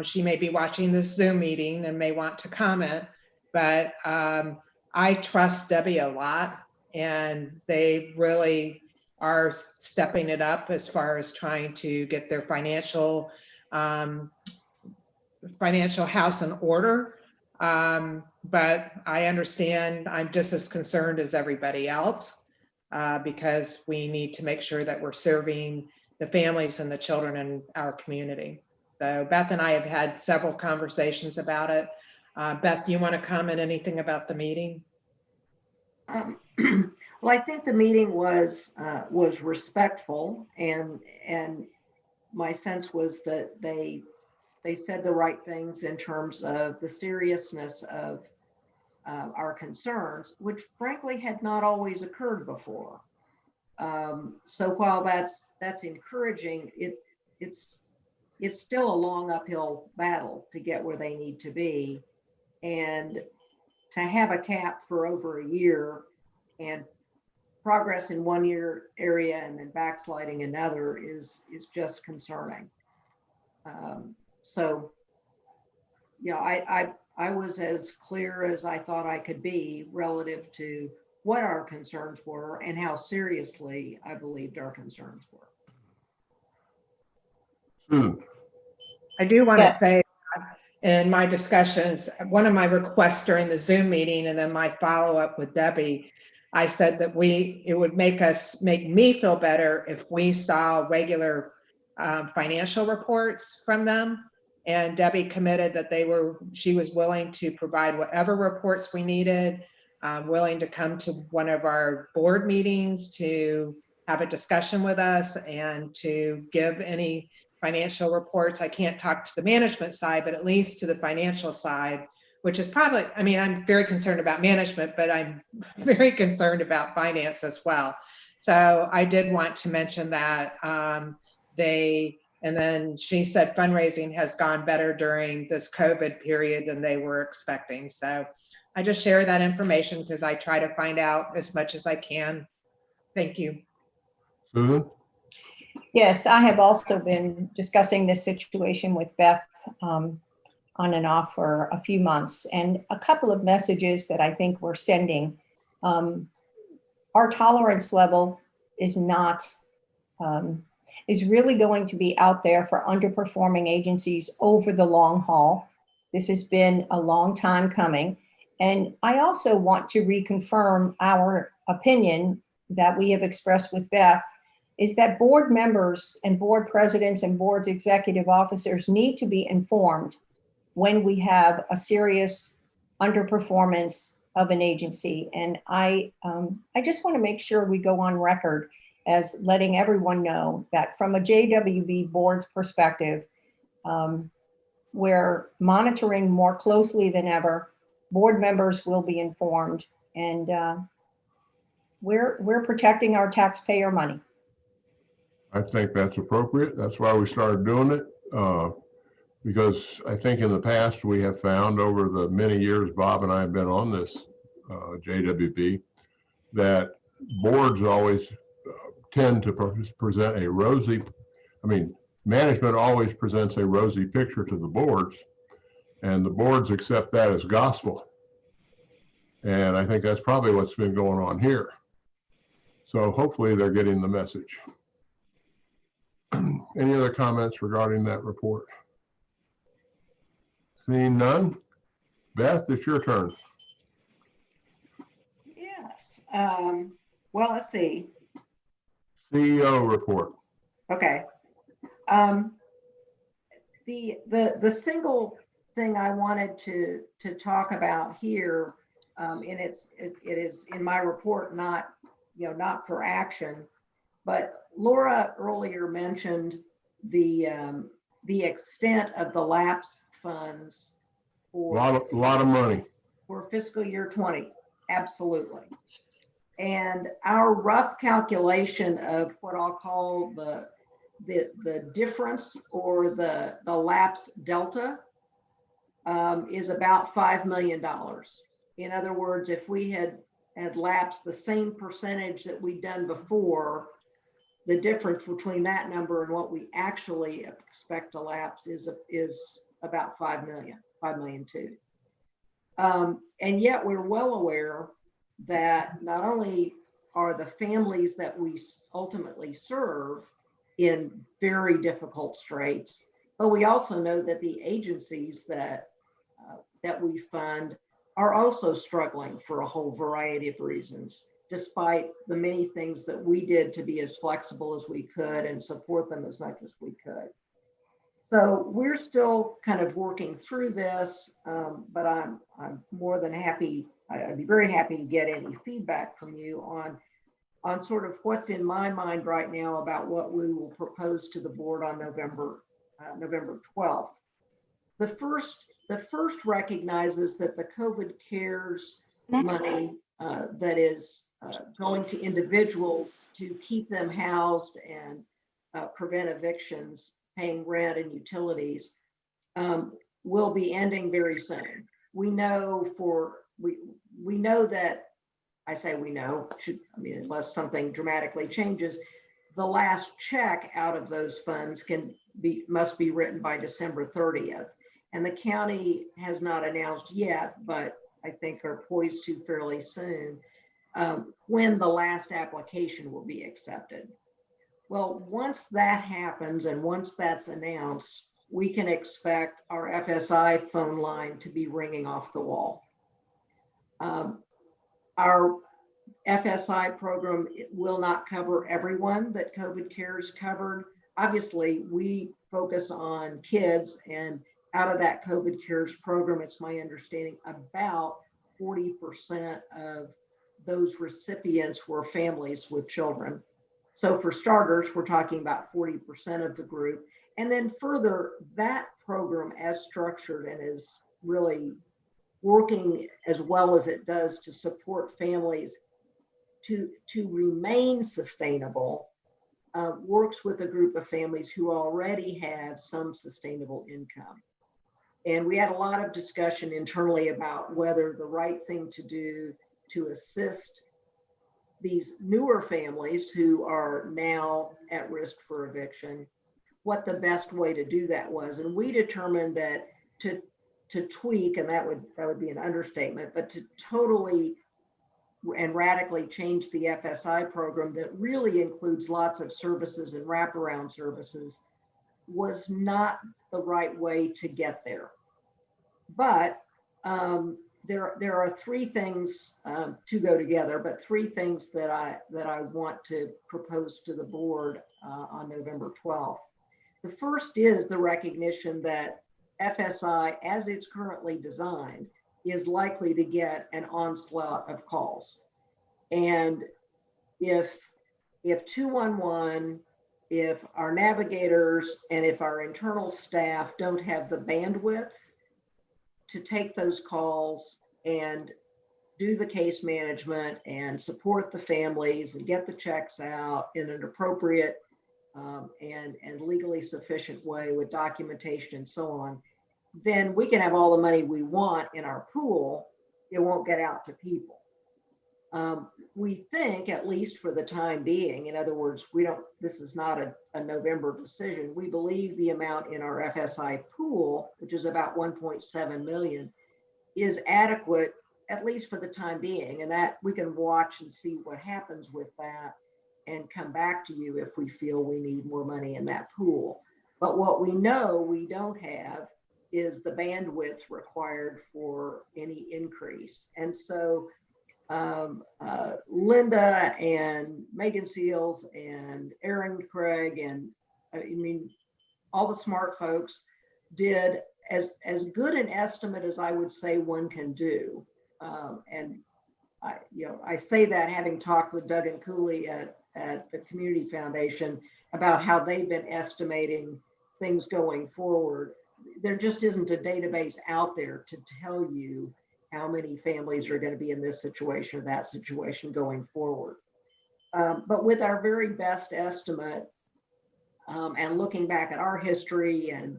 She may be watching this Zoom meeting and may want to comment, but I trust Debbie a lot, and they really are stepping it up as far as trying to get their financial house in order. But I understand I'm just as concerned as everybody else because we need to make sure that we're serving the families and the children in our community. So Beth and I have had several conversations about it. Beth, do you want to comment anything about the meeting? Well, I think the meeting was respectful, and my sense was that they said the right things in terms of the seriousness of our concerns, which frankly had not always occurred before. So while that's encouraging, it's still a long uphill battle to get where they need to be, and to have a cap for over a year and progress in one area and then backsliding another is just concerning. So, yeah, I was as clear as I thought I could be relative to what our concerns were and how seriously I believed our concerns were. I do want to say in my discussions, one of my requests during the Zoom meeting and then my follow-up with Debbie, I said that it would make me feel better if we saw regular financial reports from them. And Debbie committed that she was willing to provide whatever reports we needed, willing to come to one of our board meetings to have a discussion with us and to give any financial reports. I can't talk to the management side, but at least to the financial side, which is probably, I mean, I'm very concerned about management, but I'm very concerned about finance as well. So I did want to mention that and then she said fundraising has gone better during this COVID period than they were expecting. So I just share that information because I try to find out as much as I can. Thank you. Susan? Yes, I have also been discussing this situation with Beth on and off for a few months, and a couple of messages that I think we're sending. Our tolerance level is not, is really going to be out there for underperforming agencies over the long haul. This has been a long time coming. And I also want to reconfirm our opinion that we have expressed with Beth, is that board members and board presidents and board's executive officers need to be informed when we have a serious underperformance of an agency. And I just want to make sure we go on record as letting everyone know that from a JWB board's perspective, we're monitoring more closely than ever. Board members will be informed, and we're protecting our taxpayer money. I think that's appropriate. That's why we started doing it. Because I think in the past we have found over the many years Bob and I have been on this JWB that boards always tend to present a rosy, management always presents a rosy picture to the boards, and the boards accept that as gospel. And I think that's probably what's been going on here. So hopefully they're getting the message. Any other comments regarding that report? Seeing none. Beth, it's your turn. Yes. Well, let's see. CEO report. Okay. The single thing I wanted to talk about here, and it is in my report, not for action, but Laura earlier mentioned the extent of the lapse funds for a lot of money for fiscal year 20. Absolutely. And our rough calculation of what I'll call the difference or the lapse delta is about $5 million. In other words, if we had lapsed the same percentage that we'd done before, the difference between that number and what we actually expect to lapse is about 5 million, 5 million too. And yet we're well aware that not only are the families that we ultimately serve in very difficult straits, but we also know that the agencies that we fund are also struggling for a whole variety of reasons, despite the many things that we did to be as flexible as we could and support them as much as we could. So we're still kind of working through this, but I'm more than happy. I'd be very happy to get any feedback from you on sort of what's in my mind right now about what we will propose to the board on November 12th. The first recognizes that the COVID CARES money that is going to individuals to keep them housed and prevent evictions, paying rent and utilities, will be ending very soon. We know that, I say we know, unless something dramatically changes, the last check out of those funds must be written by December 30th. And the county has not announced yet, but I think are poised to fairly soon, when the last application will be accepted. Well, once that happens and once that's announced, we can expect our FSI phone line to be ringing off the wall. Our FSI program will not cover everyone that COVID CARES covered. Obviously, we focus on kids, and out of that COVID CARES program, it's my understanding about 40% of those recipients were families with children. So for starters, we're talking about 40% of the group. And then further, that program as structured and is really working as well as it does to support families to remain sustainable, works with a group of families who already have some sustainable income. And we had a lot of discussion internally about whether the right thing to do to assist these newer families who are now at risk for eviction, what the best way to do that was. And we determined that to tweak, and that would be an understatement, but to totally and radically change the FSI program that really includes lots of services and wraparound services was not the right way to get there. But there are three things to go together, but three things that I want to propose to the board on November 12th. The first is the recognition that FSI, as it's currently designed, is likely to get an onslaught of calls. And if 211, if our navigators and if our internal staff don't have the bandwidth to take those calls and do the case management and support the families and get the checks out in an appropriate and legally sufficient way with documentation and so on, then we can have all the money we want in our pool. It won't get out to people. We think, at least for the time being, in other words, this is not a November decision. We believe the amount in our FSI pool, which is about 1.7 million, is adequate, at least for the time being. And that we can watch and see what happens with that and come back to you if we feel we need more money in that pool. But what we know we don't have is the bandwidth required for any increase. And so Linda and Megan Seals and Aaron Craig and all the smart folks did as good an estimate as I would say one can do. And I say that having talked with Doug and Cooley at the Community Foundation about how they've been estimating things going forward. There just isn't a database out there to tell you how many families are going to be in this situation or that situation going forward. But with our very best estimate, and looking back at our history and,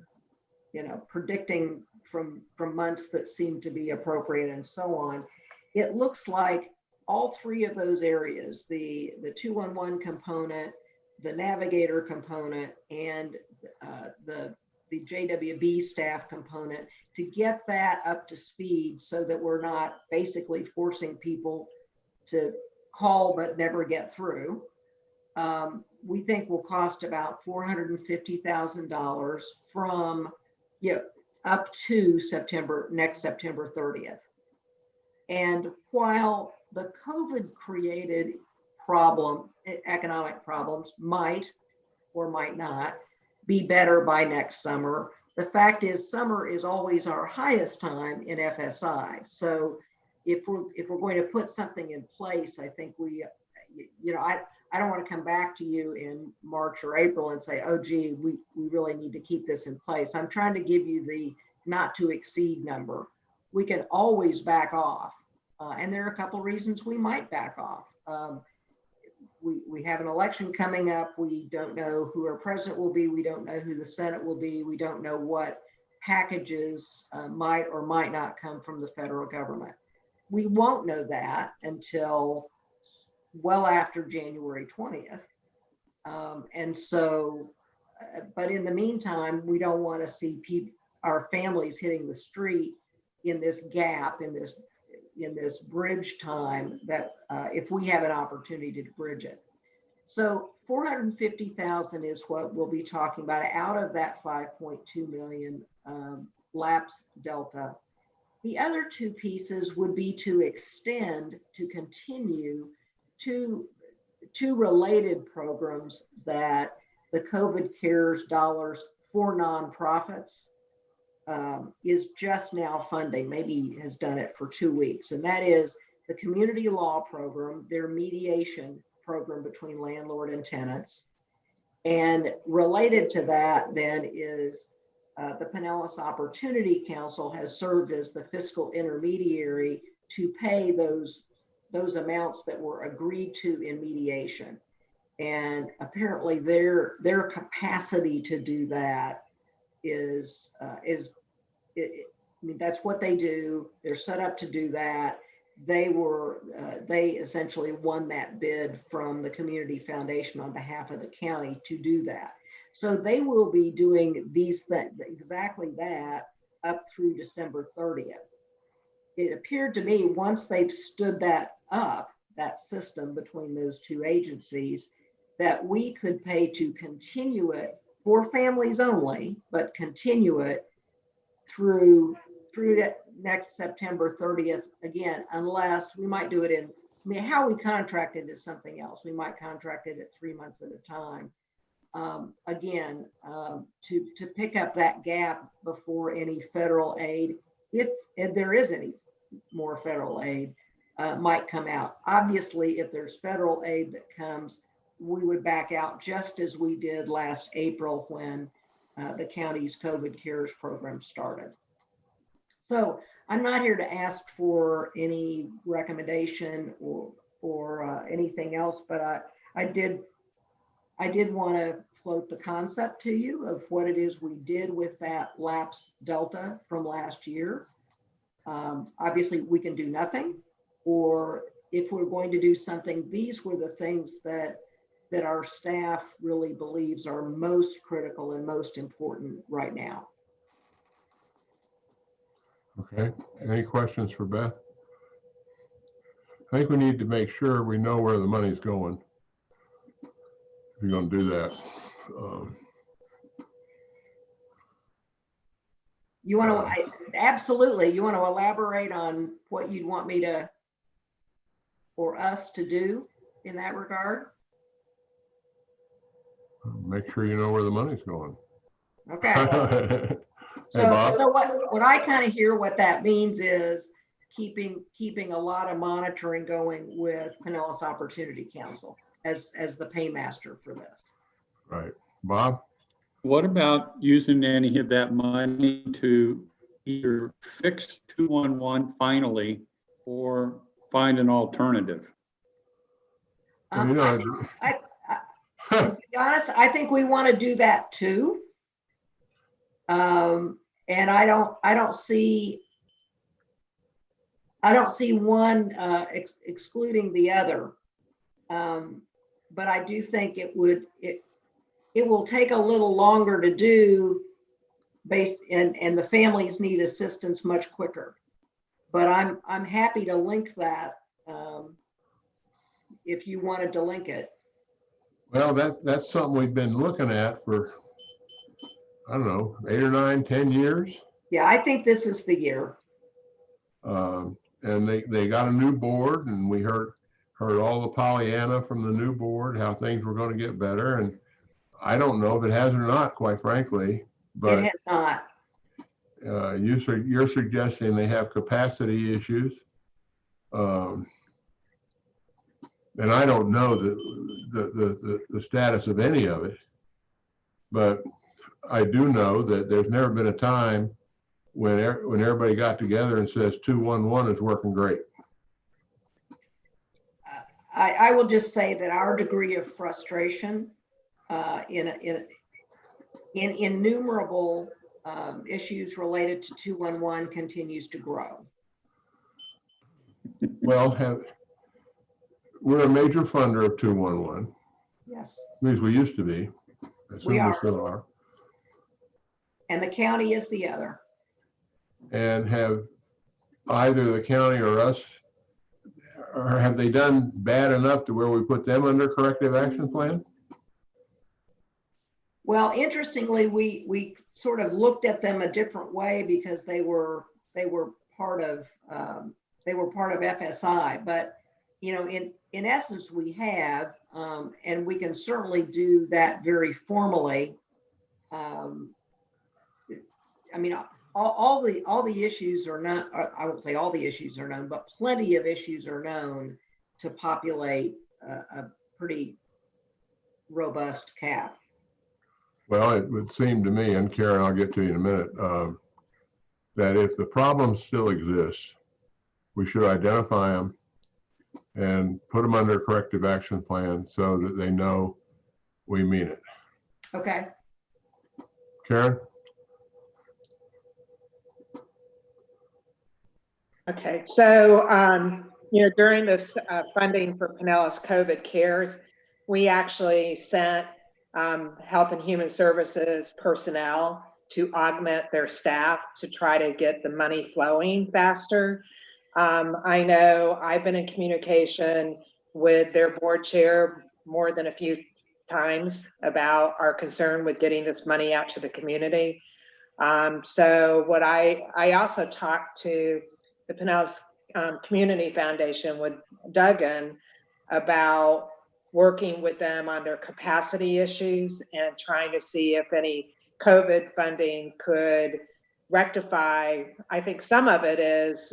you know, predicting from months that seem to be appropriate and so on, it looks like all three of those areas, the 211 component, the navigator component, and the JWB staff component, to get that up to speed so that we're not basically forcing people to call but never get through, we think will cost about $450,000 from, you know, up to next September 30th. And while the COVID created economic problems might or might not be better by next summer, the fact is summer is always our highest time in FSI. So if we're going to put something in place, I think we, you know, I don't want to come back to you in March or April and say, oh, gee, we really need to keep this in place. I'm trying to give you the not to exceed number. We can always back off. And there are a couple of reasons we might back off. We have an election coming up. We don't know who our president will be. We don't know who the Senate will be. We don't know what packages might or might not come from the federal government. We won't know that until well after January 20th. And so, but in the meantime, we don't want to see our families hitting the street in this gap, in this bridge time, that if we have an opportunity to bridge it. So 450,000 is what we'll be talking about out of that 5.2 million lapse delta. The other two pieces would be to extend, to continue two related programs that the COVID CARES dollars for nonprofits is just now funding, maybe has done it for 2 weeks. And that is the community law program, their mediation program between landlord and tenants. And related to that then is the Pinellas Opportunity Council has served as the fiscal intermediary to pay those amounts that were agreed to in mediation. And apparently their capacity to do that is I mean, that's what they do. They're set up to do that. They essentially won that bid from the Community Foundation on behalf of the county to do that. So they will be doing these things, exactly that, up through December 30th. It appeared to me once they've stood that up, that system between those two agencies, that we could pay to continue it for families only, but continue it through that next September 30th again, unless we might do it in, I mean, how we contracted is something else. We might contract it at 3 months at a time. Again, to pick up that gap before any federal aid, if there is any more federal aid, might come out. Obviously, if there's federal aid that comes, we would back out just as we did last April when the county's COVID CARES program started. So I'm not here to ask for any recommendation or anything else, but I did want to float the concept to you of what it is we did with that lapse delta from last year. Obviously, we can do nothing, or if we're going to do something, these were the things that our staff really believes are most critical and most important right now. Okay, any questions for Beth? I think we need to make sure we know where the money's going. If you're going to do that. You want to, absolutely, you want to elaborate on what you'd want me to, or us to do in that regard? Make sure you know where the money's going. Okay. Hey, So Bob? what I kind of hear what that means is keeping a lot of monitoring going with Pinellas Opportunity Council as the paymaster for this. Right. Bob? What about using any of that money to either fix 211 finally or find an alternative? Well, you know, be honest, I think we want to do that too. And I don't see one excluding the other. But I do think it will take a little longer to do and the families need assistance much quicker. But I'm happy to link that if you wanted to link it. Well, that's something we've been looking at for, I don't know, 8 or 9, 10 years. Yeah, I think this is the year. And they got a new board, and we heard all the Pollyanna from the new board, how things were going to get better. And I don't know if it has or not, quite frankly, but It has not. you're suggesting they have capacity issues. And I don't know the status of any of it, but I do know that there's never been a time when everybody got together and says 211 is working great. I will just say that our degree of frustration in innumerable issues related to 211 continues to grow. Well, we're a major funder of 211. Yes. Means we used to be. I assume we still are. And the county is the other. And have either the county or us, or have they done bad enough to where we put them under corrective action plan? Well, interestingly, we sort of looked at them a different way because they were part of FSI. But you know, in essence, we have, and we can certainly do that very formally. I mean, all the issues are not. I won't say all the issues are known, but plenty of issues are known to populate a pretty robust cap. Well, it would seem to me, and Karen, I'll get to you in a minute, that if the problems still exist, we should identify them and put them under a corrective action plan so that they know we mean it. Okay. Karen? Okay, so, during this funding for Pinellas COVID Cares, we actually sent Health and Human Services personnel to augment their staff to try to get the money flowing faster. I know I've been in communication with their board chair more than a few times about our concern with getting this money out to the community. So what I also talked to the Pinellas Community Foundation with Duggan about working with them on their capacity issues and trying to see if any COVID funding could rectify. I think some of it is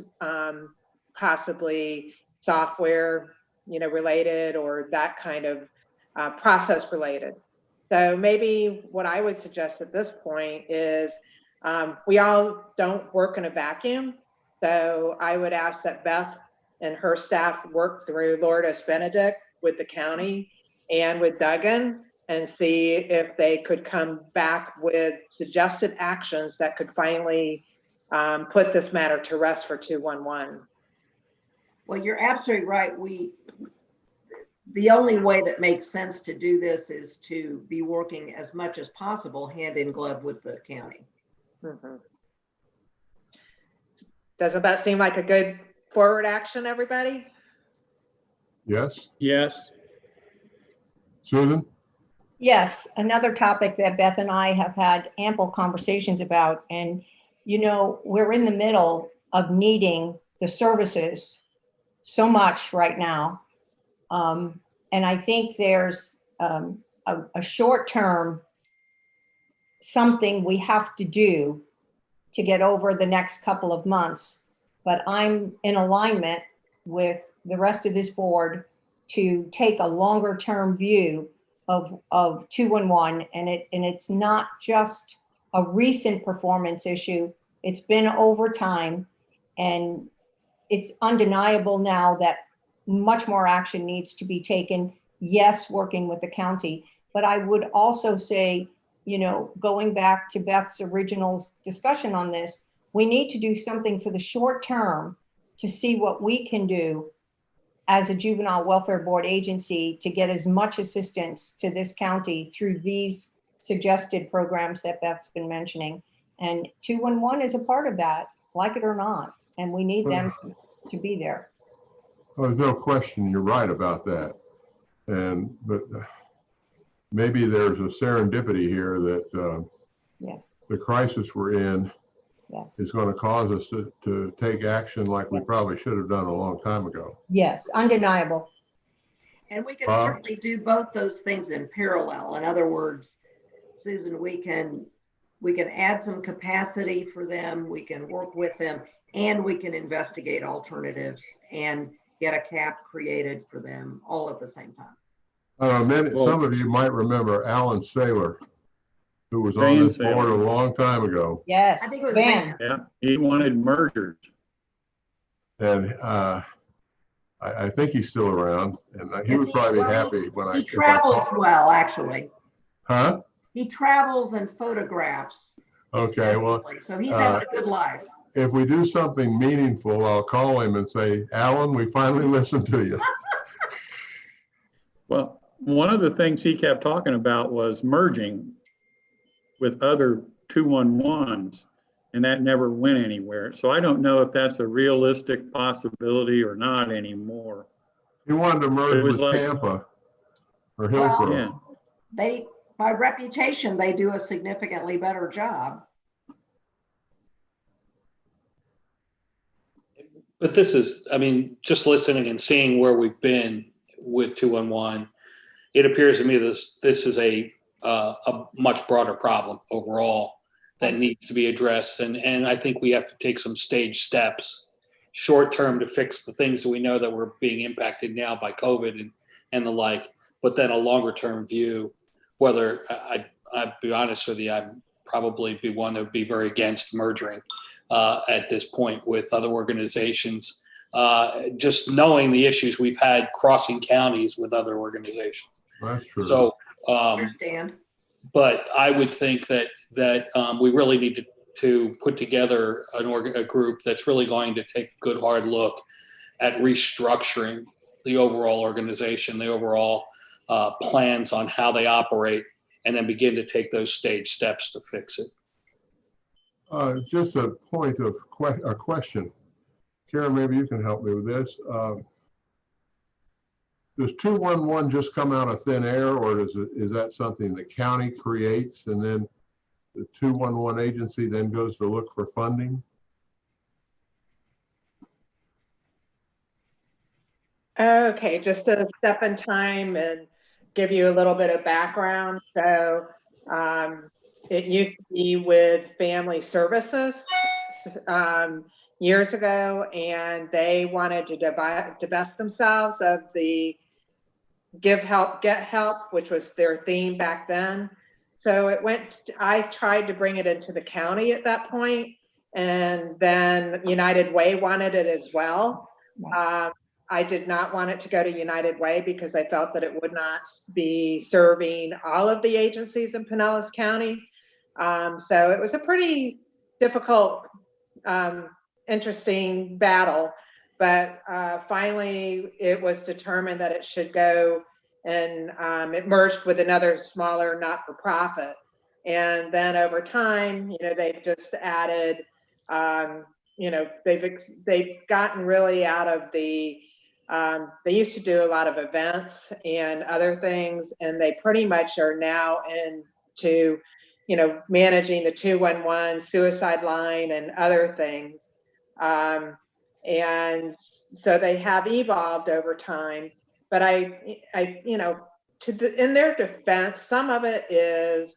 possibly software, related, or that kind of process related. So maybe what I would suggest at this point is we all don't work in a vacuum. So I would ask that Beth and her staff work through Lourdes Benedict with the county and with Duggan and see if they could come back with suggested actions that could finally put this matter to rest for 211. Well, you're absolutely right. The only way that makes sense to do this is to be working as much as possible hand in glove with the county. Mm-hmm. Doesn't that seem like a good forward action, everybody? Yes. Yes. Susan? Yes, another topic that Beth and I have had ample conversations about, and we're in the middle of needing the services so much right now. And I think there's a short term something we have to do to get over the next couple of months, but I'm in alignment with the rest of this board to take a longer term view of 211, and it's not just a recent performance issue. It's been over time, and it's undeniable now that much more action needs to be taken. Yes, working with the county, But I would also say, going back to Beth's original discussion on this, we need to do something for the short term to see what we can do as a juvenile welfare board agency to get as much assistance to this county through these suggested programs that Beth's been mentioning. And 211 is a part of that, like it or not. And we need them to be there. Well, there's no question you're right about that. But maybe there's a serendipity here that Yes. the crisis we're in Yes. is going to cause us to take action like we probably should have done a long time ago. Yes, undeniable. And we can certainly do both those things in parallel. In other words, Susan, we can add some capacity for them, we can work with them, and we can investigate alternatives and get a cap created for them all at the same time. Some of you might remember Alan Saylor, who was on this board a long time ago. Yes. I think it was Van. Yeah, he wanted mergers. And I think he's still around, and he Yes, would probably be happy when he travels well, actually. Huh? He travels and photographs. Okay, well, so he's having a good life. If we do something meaningful, I'll call him and say, Alan, we finally listened to you. Well, one of the things he kept talking about was merging with other 211s, and that never went anywhere. So I don't know if that's a realistic possibility or not anymore. He wanted to merge with Tampa or Hillsborough. Yeah. They, by reputation, they do a significantly better job. But this is, I mean, just listening and seeing where we've been with 211, it appears to me this is a much broader problem overall that needs to be addressed. And I think we have to take some stage steps, short term, to fix the things that we know that we're being impacted now by COVID and the like, but then a longer term view, whether I'd be honest with you, I'd probably be one that would be very against merging at this point with other organizations, just knowing the issues we've had crossing counties with other organizations. That's true. So, Understand. But I would think that we really need to put together a group that's really going to take a good hard look at restructuring the overall organization, the overall plans on how they operate, and then begin to take those stage steps to fix it. Just a point of a question. Karen, maybe you can help me with this. Does 211 just come out of thin air, or is that something the county creates and then the 211 agency then goes to look for funding? Okay, just to step in time and give you a little bit of background. So it used to be with Family Services years ago, and they wanted to divest themselves of the Give Help, Get Help, which was their theme back then. So I tried to bring it into the county at that point, and then United Way wanted it as well. I did not want it to go to United Way because I felt that it would not be serving all of the agencies in Pinellas County. So it was a pretty difficult, interesting battle, but finally it was determined that it should go, and it merged with another smaller not-for-profit. And then over time, they've just added, they've gotten really out of the, they used to do a lot of events and other things, and they pretty much are now into, managing the 211 suicide line and other things. And so they have evolved over time, but in their defense, some of it is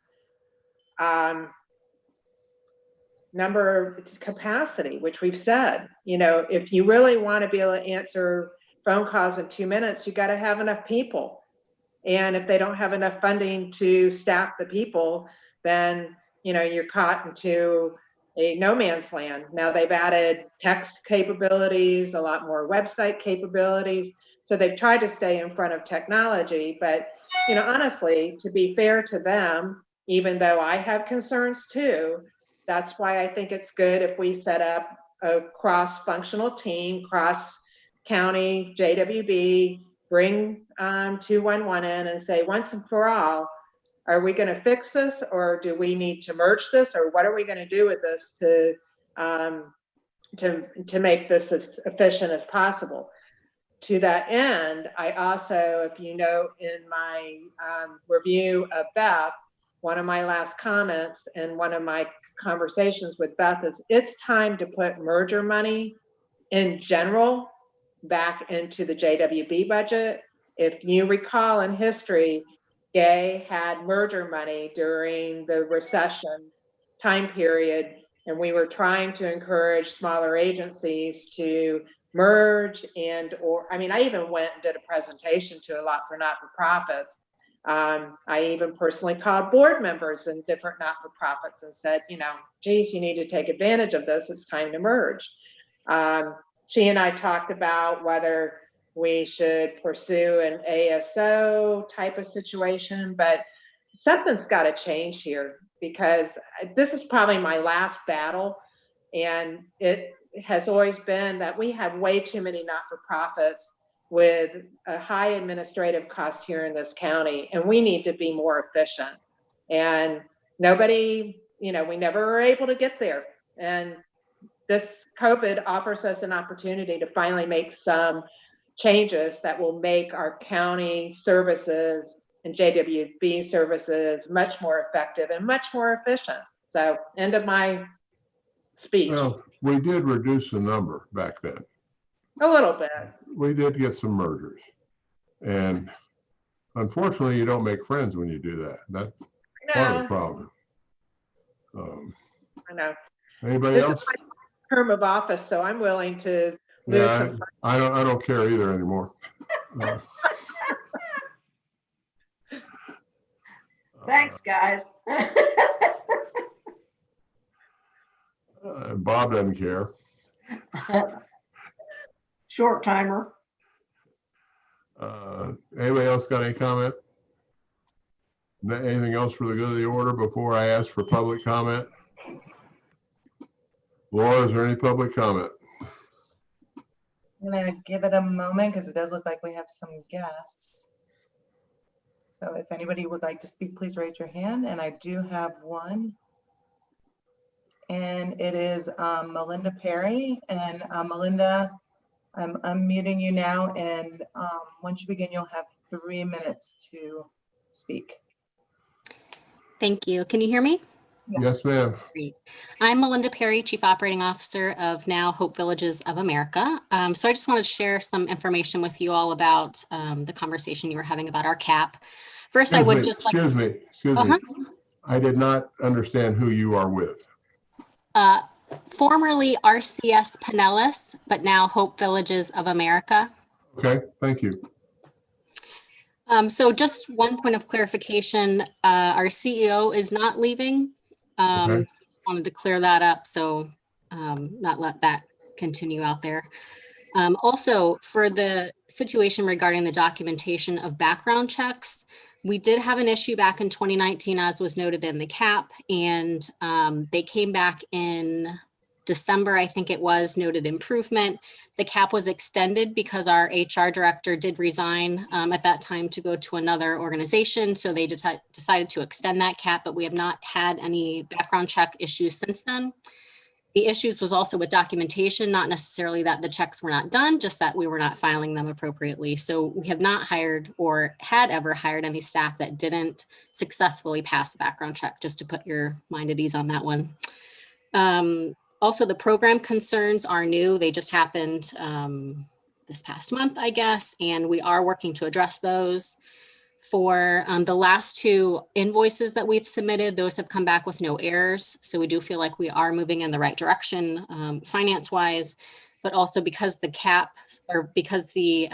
number capacity, which we've said, if you really want to be able to answer phone calls in 2 minutes, you got to have enough people. And if they don't have enough funding to staff the people, then, you're caught into a no man's land. Now they've added text capabilities, a lot more website capabilities. So they've tried to stay in front of technology, but honestly, to be fair to them, even though I have concerns too, that's why I think it's good if we set up a cross-functional team, cross-county, JWB, bring 211 in and say once and for all, are we going to fix this, or do we need to merge this, or what are we going to do with this to make this as efficient as possible? To that end, I also, if you know, in my review of Beth, one of my last comments and one of my conversations with Beth is it's time to put merger money in general back into the JWB budget. If you recall in history, Gay had merger money during the recession time period, and we were trying to encourage smaller agencies to merge I even went and did a presentation to a lot for not-for-profits. I even personally called board members in different not-for-profits and said, geez, you need to take advantage of this. It's time to merge. She and I talked about whether we should pursue an ASO type of situation, but something's got to change here, because this is probably my last battle, and it has always been that we have way too many not-for-profits with a high administrative cost here in this county, and we need to be more efficient. And nobody, we never were able to get there. And this COVID offers us an opportunity to finally make some changes that will make our county services and JWB services much more effective and much more efficient. So, end of my speech. Well, we did reduce the number back then. A little bit. We did get some mergers. And unfortunately, you don't make friends when you do that. That's part of the problem. I know. Anybody This else? is my term of office, so I'm willing to lose some. I don't care either anymore. Thanks, guys. Bob doesn't care. Short timer. Anybody else got any comment? Anything else for the good of the order before I ask for public comment? Laura, is there any public comment? I'm gonna give it a moment because it does look like we have some guests. So if anybody would like to speak, please raise your hand. And I do have one. And it is Melinda Perry. And Melinda, I'm unmuting you now. And once you begin, you'll have 3 minutes to speak. Thank you. Can you hear me? Yes, ma'am. Great. I'm Melinda Perry, Chief Operating Officer of now Hope Villages of America. So I just wanted to share some information with you all about the conversation you were having about our cap. First, I would just like— Excuse me. I did not understand who you are with. Formerly RCS Pinellas, but now Hope Villages of America. Okay, thank you. So just one point of clarification, our CEO is not leaving. Okay. So just wanted to clear that up, so not let that continue out there. Also, for the situation regarding the documentation of background checks, we did have an issue back in 2019, as was noted in the cap, and they came back in December, I think it was, noted improvement. The cap was extended because our HR director did resign at that time to go to another organization. So they decided to extend that cap, but we have not had any background check issues since then. The issues was also with documentation, not necessarily that the checks were not done, just that we were not filing them appropriately. So we have not hired or had ever hired any staff that didn't successfully pass the background check, just to put your mind at ease on that one. Also, the program concerns are new. They just happened this past month, I guess, and we are working to address those. For the last 2 invoices that we've submitted, those have come back with no errors. So we do feel like we are moving in the right direction finance-wise, but also because the cap, or because the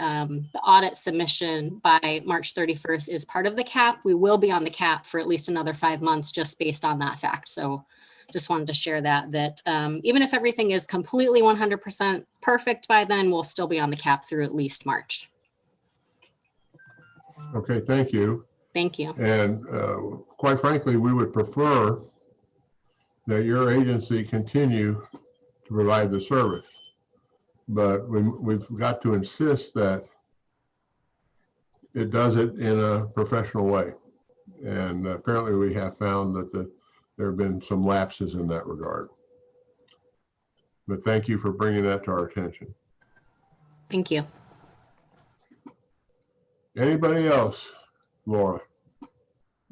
audit submission by March 31st is part of the cap, we will be on the cap for at least another 5 months just based on that fact. So just wanted to share that even if everything is completely 100% perfect by then, we'll still be on the cap through at least March. Okay, thank you. Thank you. And quite frankly, we would prefer that your agency continue to provide the service. But we've got to insist that it does it in a professional way. And apparently we have found that there have been some lapses in that regard. But thank you for bringing that to our attention. Thank you. Anybody else? Laura?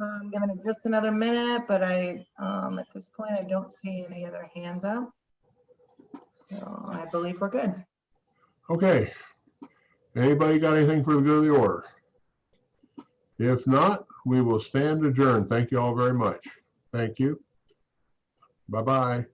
I'm giving it just another minute, but at this point, I don't see any other hands up. So I believe we're good. Okay. Anybody got anything for the good of the order? If not, we will stand adjourned. Thank you all very much. Thank you. Bye-bye.